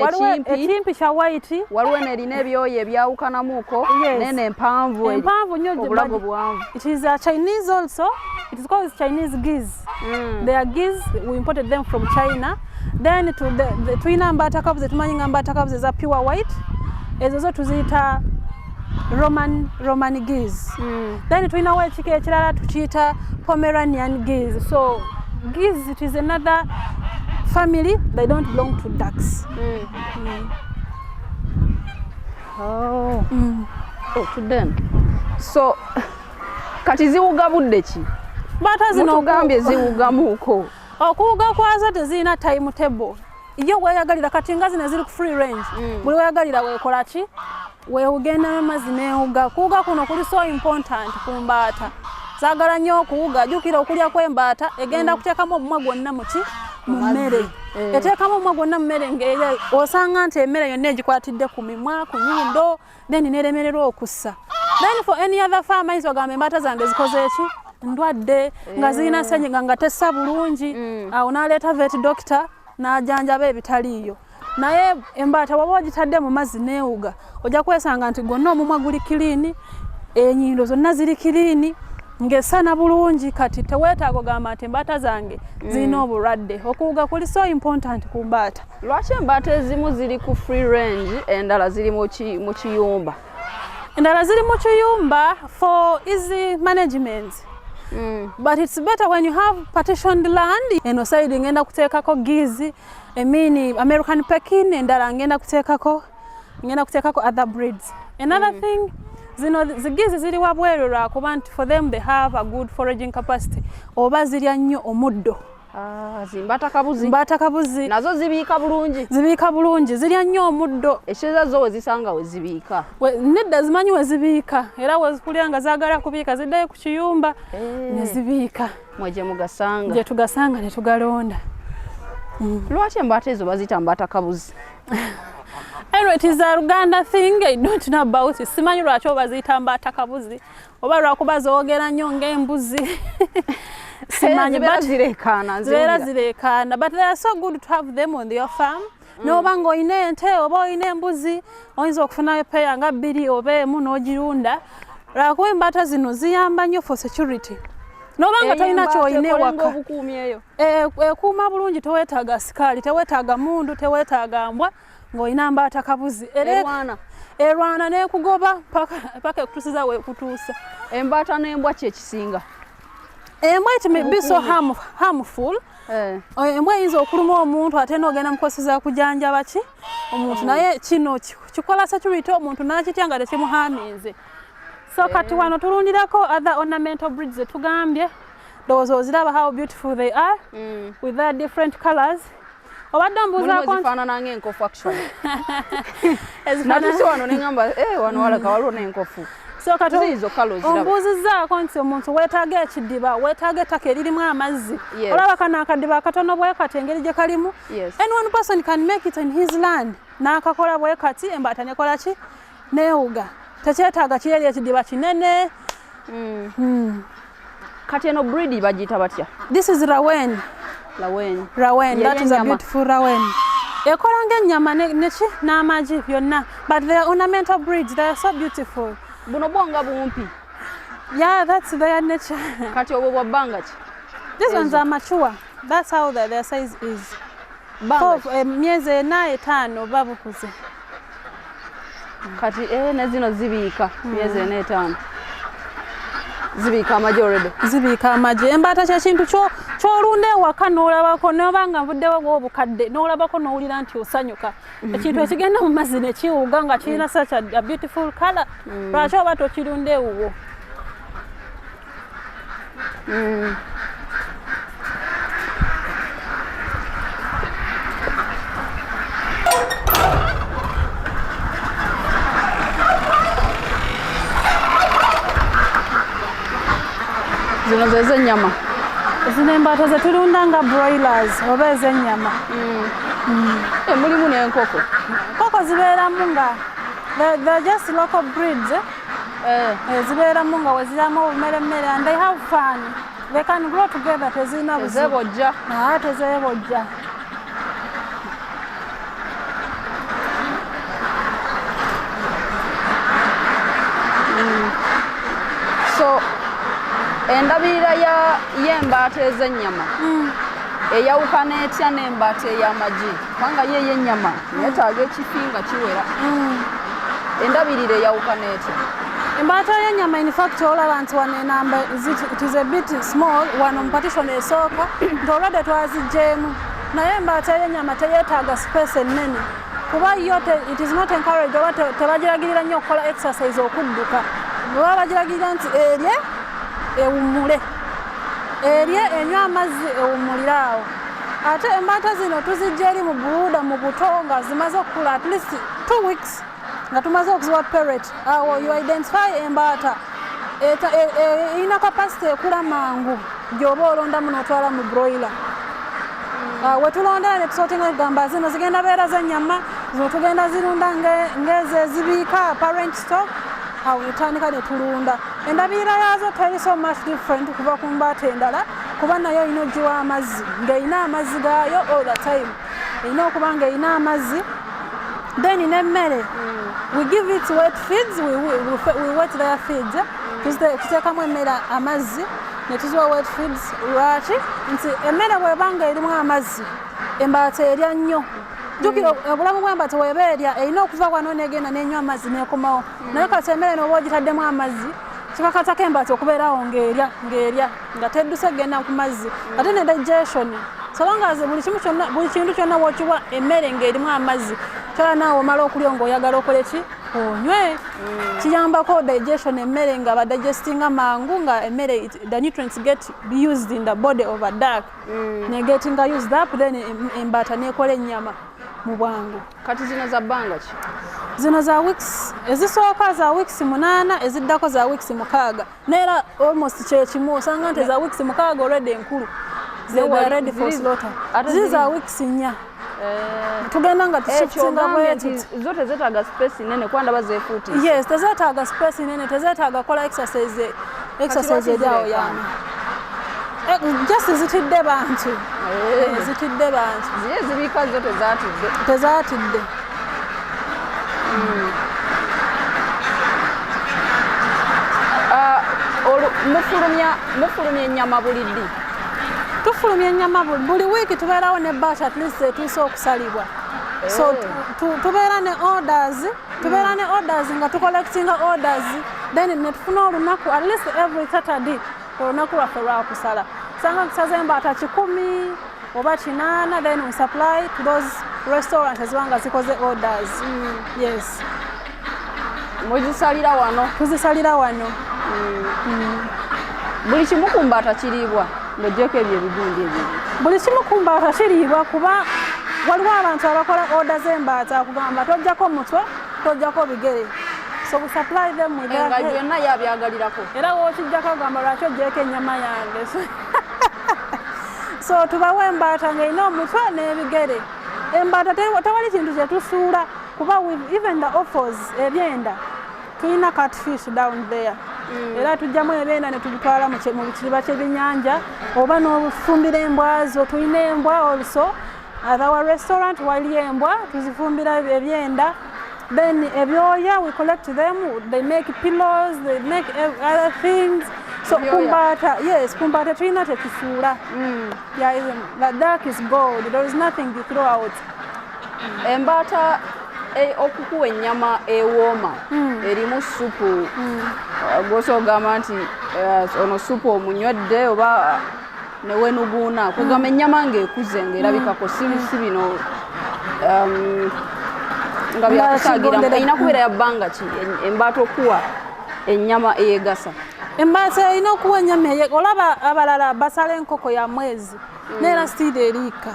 ekimpi kya white waliwo nerina ebyoya ebyawukanamuuko nene empanvu nnyo obulago buwanvu it is a Chinese also it is called Chinese geese they are geese we imported them from China then tulina mbaata kabuzi tumanyi nga mbaata kabuzi za pure white ezo zo tuziyita Roman geese then tulinawo ekika ekirala tukiyita Pomeranian geese so geese it is another family they don't belong to ducks to them so kati ziwuga budde ki mbaata zino ogambye ziwugamuuko okuwuga kwazo tezirina timetable iyo weeyagalira kati nga zino ziri ku free range buli weeyagalira weekola ki weewugenda n'amazzi neewuga kuwuga kuno kuli so important ku mbaata zaagala nnyo okuwuga jjukira okulya kw'embaata egenda kuteekamu omumwa gwonna mu mmere eteekamu omumwa gwonna mu mmere ng'eya osanga nti emmere yonna egikwatidde ku mimwa ku nnyindo then neeremererwa okussa then for any other farmer ayinza ogamba embaata zange zikoze eki ndwadde nga zirina ssenyiga nga tessa bulungi awo n'aleeta vet doctor n'ajanjaba ebitaliiyo naye embaata waba ogitadde mu mazzi neewuga ojja kwesanga nti gwonna omumwa guli kiliini ennyindo zonna ziri kiliini ng'essana bulungi kati teweetaaga ogamba nti embaata zange zirina obulwadde okuwuga kuli so important ku mbaata lwaki embaata ezimu ziri ku free range endala ziri mu kiyumba endala ziri mu kiyumba for easy management but it's better when you have partitioned land eno side ngenda kuteekako geese American Pekin endala ngenda kuteekako other breeds another thing zino zigizi ziri wabweru lwakuba nti for them they have a good foraging capacity oba zirya nnyo omuddo mbaata kabuzi nazo zibiika bulungi zirya nnyo omuddo ekyeeza zo wezisanga wezibiika nedda zimanyi wezibiika era wezikulya nga zaagala kubiika ziddayo ku kiyumba nezibiika mwe gye mugasanga gye tugasanga ne tugalonda lwaki embaata ezo baziyita mbaata kabuzi anyway it is a Uganda thing I don't know about it simanyi lwaki baziyita mbaata kabuzi oba lwakuba zoogera nnyo ng'embuzi simanyi zireekaana but they are so good to have them on your farm n'oba ng'olina ente oba olina embuzi oyinza okufunayo peya nga 2 oba 1 n'ogirunda lwakuba embaata zino ziyamba nnyo for security n'oba nga tolina ky'olina ewaka ekuuma bulungi teweetaaga sikaali teweetaaga mundu teweetaaga mbwa ng'olina mbaata kabuzi erwana n'ekugoba paka ekutuusiza weekutuusa embaata n'embwa kyekisinga embwa it may be so harmful embwa eyinza okuluma omuntu ate n'ogenda mukozesa kujanjaba ki omuntu naye kino kikola security omuntu n'akitya nga tekimuhaaminze so kati wano tulundirako other ornamental breeds zetugambye ndowooza oziraba how beautiful they are with their different colors obadde mbuuzaako zifaanana ng'enkofu actually natusi wano ne ngamba wano walaga waliwo n'enkofu so kati ziizo kalo ziraba ombuuzizzaako nti omuntu weetaaga ekidiba weetaaga ettaka eririmu amazzi olaba kano akadiba akatono bwe kati engeri gye kalimu and one person can make it in his land n'akakola bwe kati embaata nekola ki neewuga tekyetaaga kireeri ekidiba kinene. Kati eno breed bagiyita batya? This is rawen. That is a beautiful rawen. Ekola ng'ennyama neki n'amagi byonna, but they are ornamental breeds. They are so beautiful. Buno bwonga bumpi. Yeah, that's their nature. Kati obwo bwa bbanga ki? These ones are mature. That's how their size is. Myezi 4-5 babukuze. Kati ne zino zibiika myezi 4-5. Zibiika amagi already. Zibiika amagi. Embaata kye kintu ky'olunda ewaka n'olabako noba nga buddewo bw'obukadde n'olabako n'owulira nti osanyuka. Ekintu ekigenda mu mazzi ne kiwuga nga kirina such a beautiful color. Lwaki oba tokirunda ewuwo? Zino z'ennyama. Zino embaata ze tulunda nga broilers oba ez'ennyama. Mulimu n'enkoko. Enkoko zibeeramu nga they're just local breeds. Zibeeramu nga weziramu obumeremere and they have fun. They can grow together tezirina buzibu. Tezeebojja. Tezeebojja. So endabirira y'embaata ez'ennyama eyawukana etya n'embaata ey'amagi kubanga ye y'ennyama yeetaaga ekifi nga kiwera endabirira eyawukana etya? Embaata y'ennyama in fact olaba nti wano enamba it is a bit small wano mu partition esooka nti olwadde twaziggyeemu naye embaata y'ennyama teyeetaaga space ennene kuba yo it is not encouraged oba tebagiragirira nnyo okukola exercise okudduka baba bagiragirira nti erye ewummule erye enywa amazzi ewummulire awo ate embaata zino tuzijja eri mu buluuda mu buto nga zimaze okukula at least 2 weeks nga tumaze okuziwa parrot awo you identify embaata erina capacity ekula mangu gy'oba olondamu n'otwala mu broiler wetulonda ne tusootinga kugamba zino zigenda beera z'ennyama zino tugenda zirunda ng'ezo ezibiika parent stock awo netandika ne tulunda endabirira yaazo teri so much different kuva ku mbaata endala kuba nayo erina ogiwa amazzi ng'erina amazzi gaayo all the time erina okuba ng'erina amazzi then n'emmere we give it wet feeds we wet their feeds tuteekamu emmere amazzi ne tuziwa wet feeds lwaki nti emmere bw'ebanga erimu amazzi embaata erya nnyo jjukira obulamu bw'embaata bw'eba erya erina okuva wano n'egenda n'enywa amazzi n'ekomawo naye kati emmere n'oba ogitaddemu amazzi kikakatako embaata okubeerawo ng'erya nga tedduse kugenda ku mazzi ate ne digestion so long as buli kintu kyonna bw'okiwa emmere ng'erimu amazzi kyala naawe omala okulya ng'oyagala okole ki onywe kiyambako digestion emmere nga badigestinga mangu nga emmere the nutrients get used in the body of a duck negetinga used up then embaata nekola ennyama mu bwangu. Kati zino za bbanga ki? Zino za weeks ezisooka za weeks 8 eziddako za weeks 6 neera almost kyekimu osanga nti za weeks 6 already enkulu they were ready for slaughter. Zizi za weeks 4 tugenda nga tushiftinga bweti zote zetaaga space nene kwanda bazefuti. Yes, tezetaaga space nene tezetaaga kola exercise eryawo yana just zitidde bantu zitidde bantu ziye zibiika zote tezaatidde mufulumya ennyama buli ddi? Tufulumya ennyama buli wiiki tubeerawo ne batch at least etuuse okusalibwa so tubeera ne orders nga tucollectinga orders then ne tufuna olunaku at least every Saturday olunaku lwaffe lwa kusala sanga kusaza embaata 10 oba 8 then we supply to those restaurants ezibanga zikoze orders. Yes, muzisalira wano? Tuzisalira wano. Buli kimu ku mbaata kiriibwa ng'oggyeko ebyo ebigundi ebyo? Buli kimu ku mbaata kiriibwa kuba waliwo abantu abakola order z'embaata akugamba tojjako mutwe tojjako bigere, so we supply them with that. Nga byonna yabyagalirako era wokijjako agamba lwaki ojjeko ennyama yange. So tubawa embaata ng'erina omutwe n'ebigere. Embaata tewali kintu kye tusuula kuba even the offals ebyenda tulina catfish down there. Era tujjamu ebyenda ne tubitwala mu kiriba ky'ebyennyanja oba n'obufumbira embwa zo. Tulina embwa also at our restaurant wali embwa tuzifumbira ebyenda. Then ebyoya we collect them, they make pillows, they make other things. So kumbaata, yes, kumbaata tulina tekisuula. Yeah, the dark is gold, there is nothing to throw out. Embaata okukuwa ennyama ewooma erimu supu gw'osogamba nti ono supu omunywedde oba newenuguuna kugamba ennyama ng'ekuze ng'erabikako si bino nga byakusaagira erina kubeera ya bbanga ki embaata okuwa ennyama eyegasa? Embaata erina okuwa ennyama olaba abalala basala enkoko ya mwezi neera still eriika.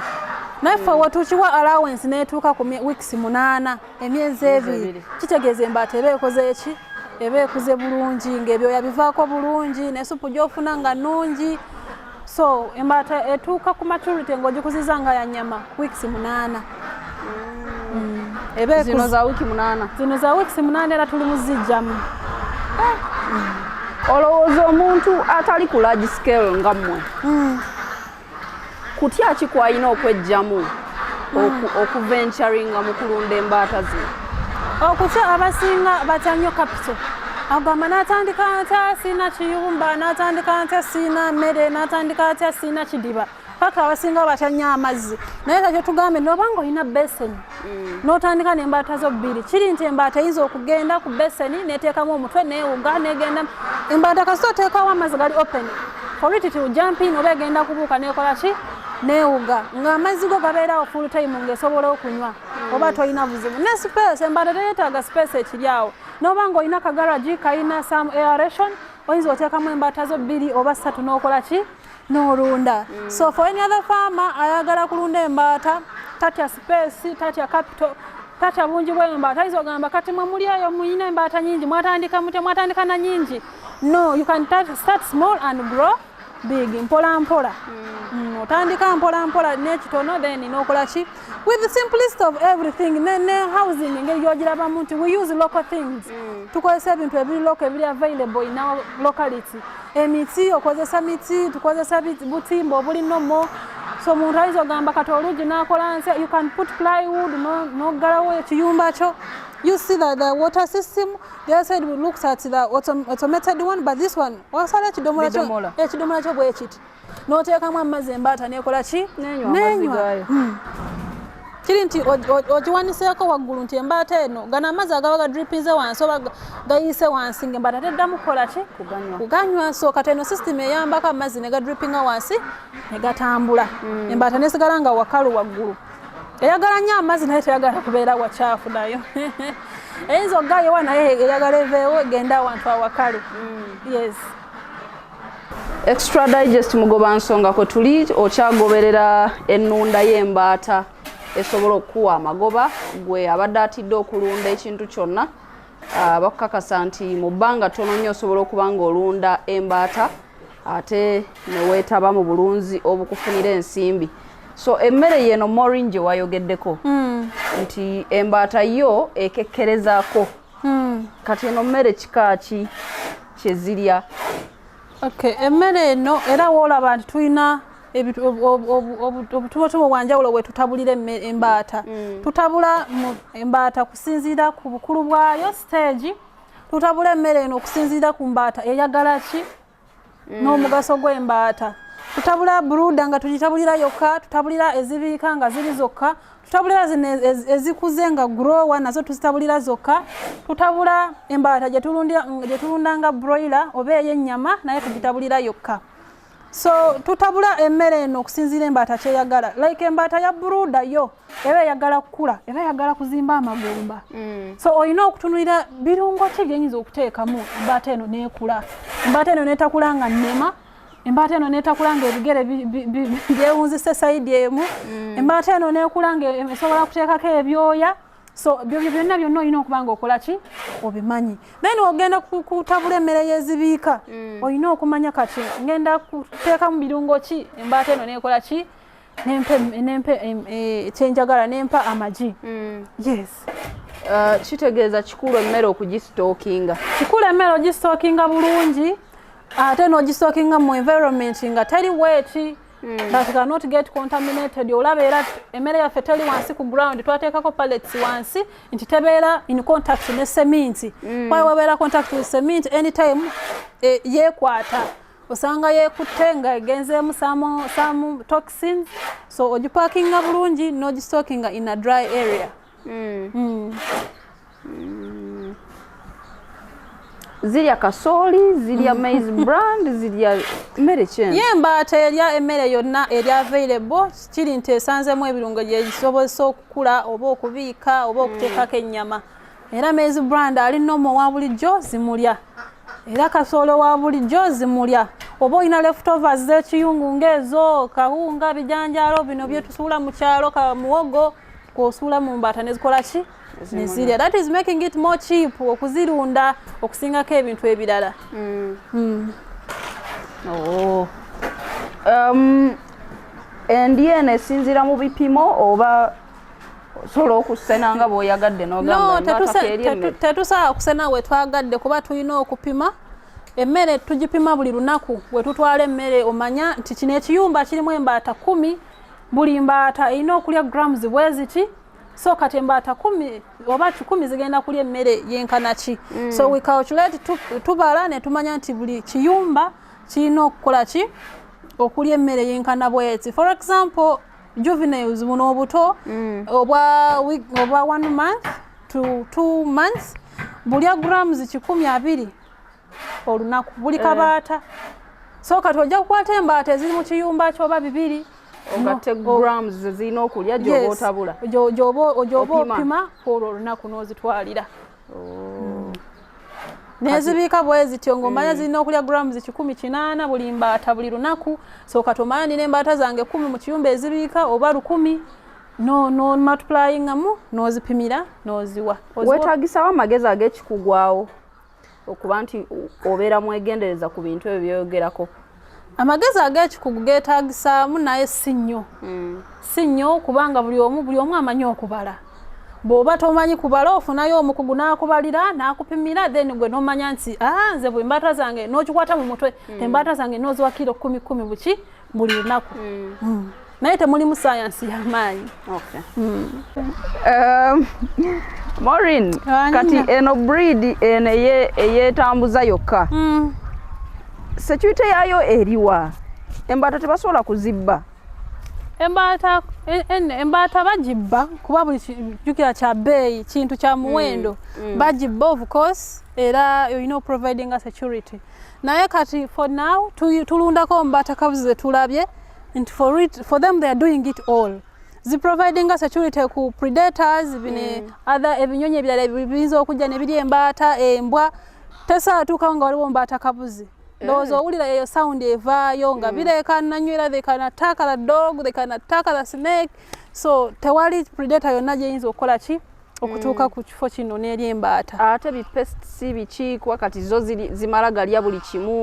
Naye ffe wetukiwa allowance n'etuuka ku weeks 8 emyezi 2 kitegeeza embaata eba ekoze eki? Eba ekuze bulungi ng'ebyoya bivaako bulungi ne supu gy'ofuna nga nnungi. So embaata etuuka ku maturity ng'ogikuziza nga ya nnyama weeks 8. Zino za wiki 8. Zino za weeks 8 era tuli muzijjamu. Olowooza omuntu atali ku large scale nga mmwe kutya ki kw'alina okwejjamu okuventuringa mu kulunda embaata zino? Okutya abasinga batya nnyo capital. Agamba n'atandika atya siina kiyumba, n'atandika atya siina mmere, n'atandika atya siina kidiba. Paka abasinga batya nnyo amazzi. Naye kakyo tugambe n'obanga olina beseni n'otandika n'embaata zo 2 kiri nti embaata eyinza okugenda ku beseni n'eteekamu omutwe n'ewuga n'egenda. Embaata kasita oteekawo amazzi gali open for it to jump in oba egenda kubuuka n'ekola ki n'ewuga ng'amazzi go gabeerawo full time ng'esobola okunywa oba tolina buzibu. Ne space embaata teyeetaaga space ekiri awo. N'obanga olina kagaraji kalina some aeration oyinza oteekamu embaata zo 2 oba 3 n'okola ki n'olunda. So for any other farmer ayagala kulunda embaata tatya space tatya capital tatya bungi bw'embaata ayinza ogamba kati mwe muli eyo muyina embaata nyingi mwatandika mutya mwatandika na nyingi. No, you can start small and grow big mpola mpola. Otandika mpola mpola n'ekitono then n'okola ki with the simplest of everything. Ne housing engeri gy'ogirabamu nti we use local things. Tukozesa ebintu ebiri local ebiri available in our locality. Emiti okozesa miti tukozesa butimba obuli nomo. So omuntu ayinza ogamba kati oluggi n'akola nse you can put plywood n'oggalawo ekiyumba kyo. You see that the water system, the other side we looked at the automated one, but this one, wasala ekidomola kyo bwe kiti. N'oteekamu amazzi embaata n'ekola ki? N'enywa. Kiri nti ogiwaniseeko waggulu nti embaata eno gano amazzi agaba gadripinze wansi oba gayiise wansi ng'embaata teddamu kukola ki? Kuganywa. So kati eno system eyambako amazzi ne gadripinga wansi ne gatambula. Embaata nesigala nga wakalu waggulu. Eyagala nnyo amazzi naye teyagala kubeera wakyafu nayo. Eyinza oggayowa naye eyagala eveewo egenda awantu awakalu. Yes. Extra Digest mugoba nsonga kwe tuli okyagoberera ennunda y'embaata esobola okuwa amagoba gwe abadde atidde okulunda ekintu kyonna bakukakasa nti mu bbanga ttono nnyo osobola okuba ng'olunda embaata ate ne weetaba mu bulunzi obukufunira ensimbi. So emmere yeno Maureen gye wayogeddeko nti embaata yo ekekkerezaako kati eno mmere kika ki kye zirya? Okay, emmere eno era woolaba nti tulina obutubotubo bwanjawulo bwe tutabulira embaata. Tutabula embaata kusinziira ku bukulu bwayo stage. Tutabula emmere eno okusinziira ku mbaata eyagala ki n'omugaso gw'embaata. Tutabula brooder nga tugitabulira yokka, tutabulira ezibiika nga ziri zokka, tutabulira zino ezikuze nga grower nazo tuzitabulira zokka, tutabula embaata gye tulunda nga broiler oba ey'ennyama naye tugitabulira yokka. So tutabula emmere eno okusinziira embaata kyeyagala. Like embaata ya brooder yo eba eyagala kukula, eba eyagala kuzimba amagumba. So olina okutunulira birungo ki by'enyinza okuteekamu embaata eno n'ekula. Embaata eno n'etakula nga nnema embaata eno neetakulanga ebigere byewunzise sayidi emu embaata eno neekulanga esobola kuteekako ebyoya so byonna olina okuba nga okola ki obimanyi then ogenda kutabula emmere yezibiika olina okumanya kati ngenda kuteekamu birungo ki embaata eno neekola ki nempa kyenjagala nempa amagi yes kitegeeza kikulu emmere okugisitookinga kikulu emmere ogisitookinga bulungi ate n'ogisitookinga mu environment nga teri weeti that cannot get contaminated olaba era emmere yaffe teri wansi ku ground twateekako pallets wansi nti tebeera in contact ne cement kwaye webeera contact with cement anytime yeekwata osanga yeekutte nga egenzeemu some toxins so ogiparkinga bulungi n'ogisitookinga in a dry area zirya kasooli zirya maize brand zirya mmere ki embaata erya emmere yonna erya available kiri nti esanzemu ebirungo gyegisobozesa okukula oba okubiika oba okuteekako ennyama era maize brand ali nomo wa bulijjo zimulya era kasooli wa bulijjo zimulya oba olina leftovers z'ekiyungu ng'ezo kawunga bijanjaalo bino byetusuula mu kyalo ka muwogo kwosuula mu mbaata nezikola ki nezirya that is making it more cheap okuzirunda okusingako ebintu ebirala endi eno esinzira mu bipimo oba osobola okusena nga bw'oyagadde n'ogamba tetusobola kusena we twagadde kuba tulina okupima emmere tugipima buli lunaku we tutwala emmere omanya nti kino ekiyumba kirimu embaata 10 buli mbaata erina okulya grams bweziti so kati embaata 10 oba 10 zigenda kulya emmere yenkana ki so we calculate tubala ne tumanya nti buli kiyumba kirina okukola ki okulya emmere yenkana bwezi for example juveniles buno obuto obwa 1 month to 2 months bulya grams 120 olunaku buli kabaata so kati ojja kukwata embaata eziri mu kiyumba kyoba 2 ogatte grams zirina okulya gy'oba otabula gy'oba opima olwo olunaku n'ozitwalira nezibiika bwezityo ng'omanya zirina okulya grams 180 buli mbaata buli lunaku so kati omanya nina embaata zange 10 mu kiyumba ezibiika oba 10 no multiplyingamu n'ozipimira n'oziwa weetagisawo amagezi ag'ekikugwawo okuba nti obeera mwegendereza ku bintu ebyo byogerako amagezi ag'ekikugu geetagisaamu naye si nnyo kubanga buli omu amanyi okubala bw'oba tomanyi kubala ofunayo omukugu n'akubalira n'akupimira then gwe n'omanya nti nze bwe embaata zange n'okikwata mu mutwe embaata zange n'oziwa kilo 10 buki buli lunaku naye temulimu sayansi y'amaanyi Maureen kati eno breed eno eyeetambuza yokka security yaayo eriwa embaata tebasobola kuzibba embaata bagibba kuba buli kijjukira kya bbeeyi kintu kya muwendo bagibba of course era olina providing a security naye kati for now tulundako mbaata kabuzi zetulabye nti for them they are doing it all providing a security ku predators bine other ebinyonyi ebirala ebiyinza okujja ne biri embaata embwa tesaatuuka nga waliwo mbaata kabuzi ndowooza owulira eyo sound evaayo nga bireekananywera they can attack the dog they can attack the snake so tewali predator yonna gyeyinza okukola ki okutuuka ku kifo kino n'eri embaata ate bipests biki kuba kati zo zimala galya buli kimu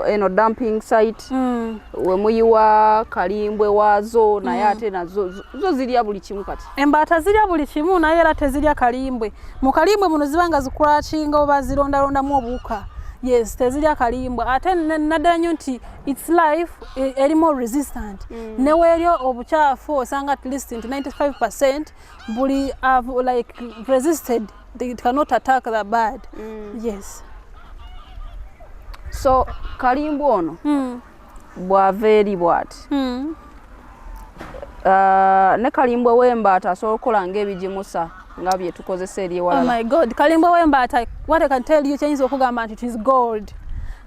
eno dumping site we muyiwa kalimbwe waazo naye ate nazo zo zirya buli kimu kati embaata zirya buli kimu naye era tezirya kalimbwe mu kalimbwe muno ziba nga zikwachinga oba zirondalondamu obuwuka yes tezirya kalimbwa ate naddala nnyo nti its life eri more resistant neweeryo obukyafu osanga at least 95% buli like resisted they cannot attack the bird yes so kalimbwa ono bw'ava eri bw'ati ne kalimbwa w'embaata asobola okukola ng'ebigimusa nga bye tukozesa eri ewalala. Oh my god, kalimbwa w'embaata what I can tell you kyayinza okugamba nti it is gold.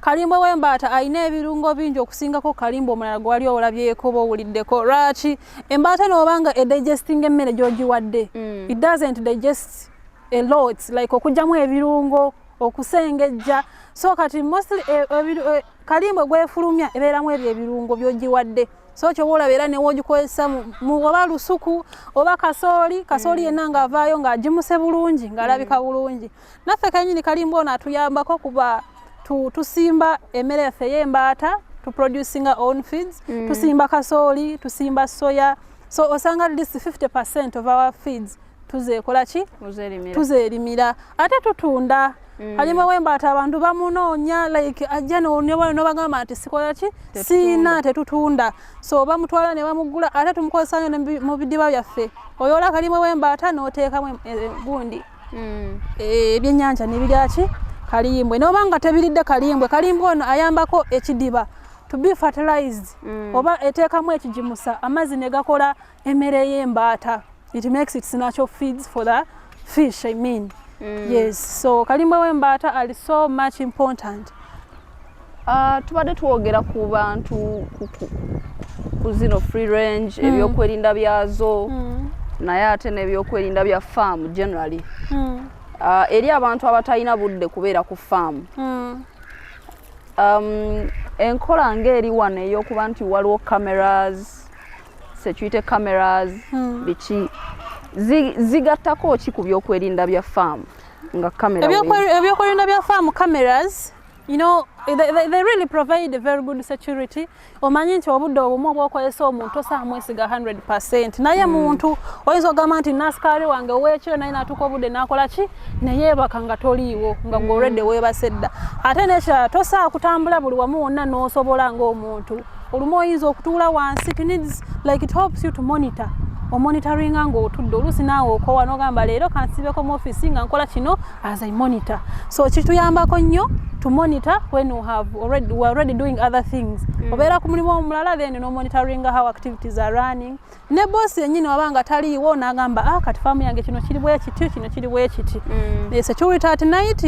Kalimbwa w'embaata alina ebirungo bingi okusingako kalimbwa omulala gwali olabyeko bowuliddeko lwaki embaata n'obanga edigesting emmere gy'ogiwadde it doesn't digest a lot like okugyamu ebirungo okusengejja so kati mostly kalimba gwefulumya ebeeramu ebyo ebirungo by'ogiwadde so kyobola beera ne wogikozesa mu oba lusuku oba kasooli yenna ng'avaayo ng'agimuse bulungi ng'alabika bulungi naffe kennyini kalimba ono atuyambako kuba tusimba emmere yaffe ey'embaata to producing our own feeds tusimba kasooli tusimba soya so osanga at least 50% of our feeds tuzeekola ki tuzeerimira ate tutunda kalimba w'embaata abantu bamunoonya like ajja n'obagamba nti sikola ki siina tetutunda so bamutwala ne bamugula ate tumukozesa mu bidiba byaffe oyoola kalimba w'embaata n'oteekamu gundi ebyennyanja nebirya ki kalimbwe noba nga tebiridde kalimbwe ono ayambako ekidiba to be fertilized oba eteekamu ekigimusa amazzi ne gakola emmere y'embaata it makes it natural feeds for the fish I mean yes so kalimba w'embaata are so much important tubadde twogera ku bantu ku zino free range ebyokwerinda byazo naye ate n'ebyokwerinda bya farm generally eri abantu abatalina budde kubeera ku farm enkola ng'eri wano ey'okuba nti waliwo cameras security cameras biki zigattako ki ku byokwerinda bya farm nga camera ebyokwerinda bya farm cameras you know they really provide a very good security omanyi nti obudde obumu obwokozesa omuntu osaamwesiga 100% naye muntu oyinza ogamba nti nasikaali wange ow'ekiro naye natuuka obudde nakola ki neyeebaka nga toliiwo nga ng'olwedde weebase dda ate nekirala tosaa kutambula buli wamu wonna n'osobola ng'omuntu olumu oyinza okutuula wansi it helps you to monitor omonitoringa ng'otudde oluusi naawe okowa n'ogamba leero kansibeko mu office nga nkola kino as I monitor so kituyambako nnyo to monitor when we are already doing other things obeera ku mulimu omulala then no monitoring how activities are running ne boss yennyini wabanga taliiwo n'agamba kati faamu yange kino kiri bwe kiti kino kiri bwe kiti security at night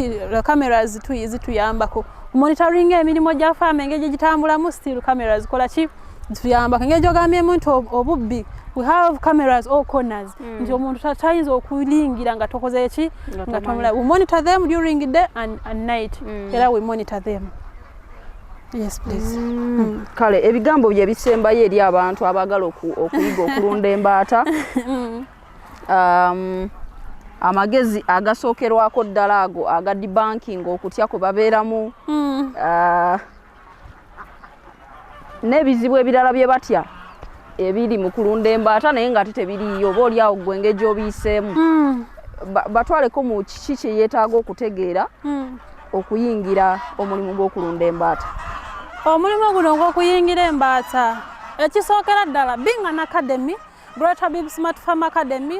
cameras zituyambako monitoring emirimu gya faamu engeri gitambulamu still cameras kola ki zituyambako engeri gyogambye nti obubbi we have cameras all corners nti omuntu tayinza okulingira nga tokoze eki nga tomula we monitor them during the day and night era we monitor them yes please kale ebigambo bye bisembayo eri abantu abagala okuyiga okulunda embaata amagezi agasookerwako ddala ago aga debunking okutya kwe babeeramu n'ebizibu ebirala bye batya ebiri mu kulunda embaata naye nga tebiriyo oba oli awo gwe engeri gy'obiyiseemu batwaleko mu kiki kye yeetaaga okutegeera okuyingira omulimu gw'okulunda embaata omulimu guno gw'okuyingira embaata ekisookera ddala being an academy Greater Big Smart Farm Academy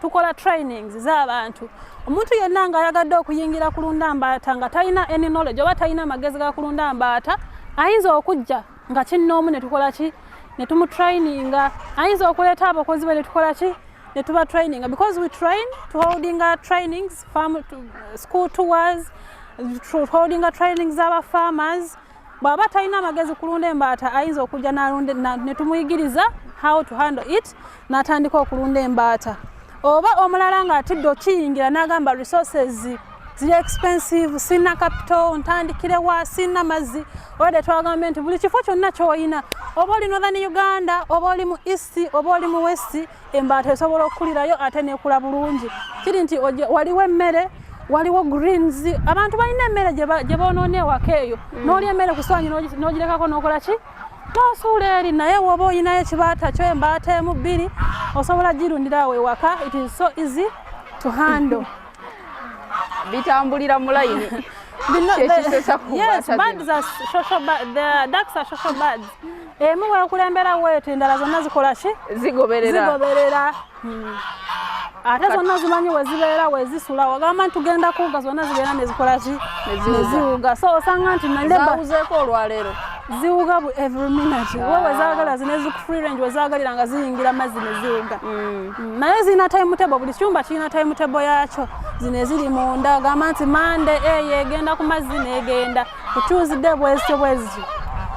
tukola trainings z'abantu omuntu yenna ng'ayagadde okuyingira kulunda mbaata nga talina any knowledge oba talina amagezi ga kulunda mbaata ayinza okujja nga kinnoomu ne tukola ki ne tumutraininga ayinza okuleeta abakozi be ne tukola ki ne tuba traininga because we train to holding trainings farm school tours holding trainings z'aba farmers bw'aba talina amagezi kulunda embaata ayinza okujja ne tumuyigiriza how to handle it n'atandika okulunda embaata oba omulala ng'atidde okiyingira n'agamba resources ziri expensive sina capital ntandikire wa sina mazzi ode twagambye nti buli kifo kyonna ky'oyina oba oli northern Uganda oba oli mu east oba oli mu west embaata esobola okukulirayo ate neekula bulungi kiri nti waliwo emmere waliwo greens abantu balina emmere gye boonoona ewaka eyo n'olya emmere ku ssowaanyi n'ogirekako n'okola ki n'osuula eri naye woba oyinayo ekibaata kyo embaata emu bbiri osobola girundira awo ewaka it is so easy to handle bitambulira mu layini yes birds are social the ducks are social birds emu weekulembera weetu endala zonna zikola ki zigoberera ate zonna zimanyi wezibeera wezisula wagamba nti tugenda kuwuga zonna zibeera nezikola ki neziwuga so osanga nti zawuzeeko olwaleero ziwuga every minute wewe zaagala zineziku free range wezaagalira nga ziyingira mazzi neziwuga naye zirina timetable buli kyumba kirina timetable yakyo zino ziri munda gamba nti mande egenda ku mazzi negenda ku Tuesday bwezityo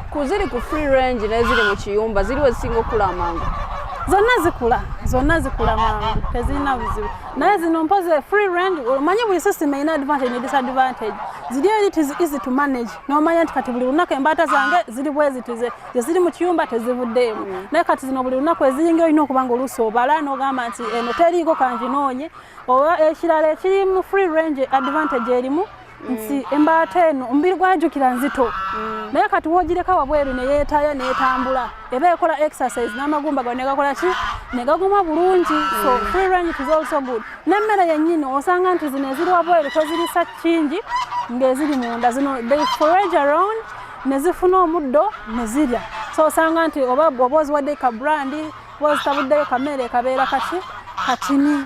kuziri ku free range neziri mu kiyumba ziri wezisinga okula amangu zonna zikula mangu tezirina buzibu naye zino mpoze free range omanyi buli system erina advantage ne disadvantage ziri eri it is easy to manage n'omanya nti kati buli lunaku embaata zange ziri bwezitize ziri mu kiyumba tezivuddeemu naye kati zino buli lunaku eziyingira olina okuba nga oluusi obala n'ogamba nti eno teriiko kanjinoonye oba ekirala ekiri mu free range advantage erimu nti embaata eno omubiri gwajjukira nzito naye kati woogireka wabweru ne yeetaaya n'etambula eba ekola exercise n'amagumba gawe ne gakola ki ne gaguma bulungi so free range is also good n'emmere yennyini osanga nti zino eziri wabweru tezirisa kingi ng'eziri munda zino they forage around ne zifuna omuddo ne zirya so osanga nti oba oziwadde ka brandi oba ozitabuddeyo kamere kabeera katini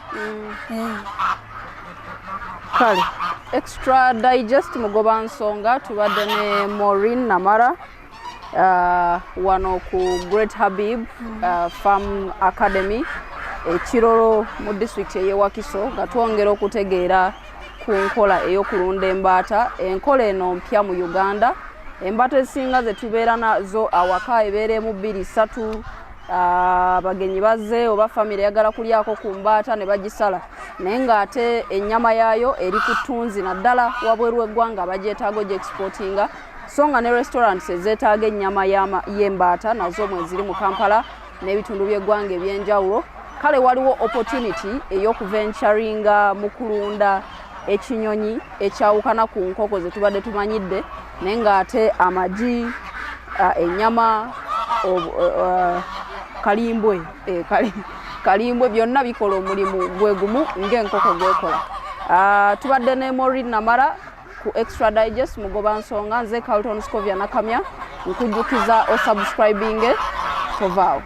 kale extra digest mugoba nsonga tubadde ne Maureen Namara wano ku Great Habib Farm Academy ekirolo mu district ye Wakiso nga twongera okutegeera ku nkola ey'okulunda embaata enkola eno mpya mu Uganda embaata ezisinga ze tubeera nazo awaka ebeeremu 2-3 abagenyi bazze oba famire yagala kulyako ku mbaata ne bagisala naye ng'ate ennyama yaayo eri ku ttunzi naddala wabweru w'eggwanga bagyetaaga gyexportinga so nga ne restaurants ezeetaaga ennyama y'embaata nazo mwe ziri mu Kampala n'ebitundu by'eggwanga eby'enjawulo kale waliwo opportunity ey'okuventuringa mu kulunda ekinyonyi ekyawukana ku nkoko ze tubadde tumanyidde naye ng'ate amagi ennyama kalimbwe byonna bikola omulimu gwe gumu ng'enkoko gwekola tubadde ne Maureen Namara ku Extra Digest mugoba nsonga nze Carlton Scovia Nakamya nkujjukiza osubscribinge tovaawo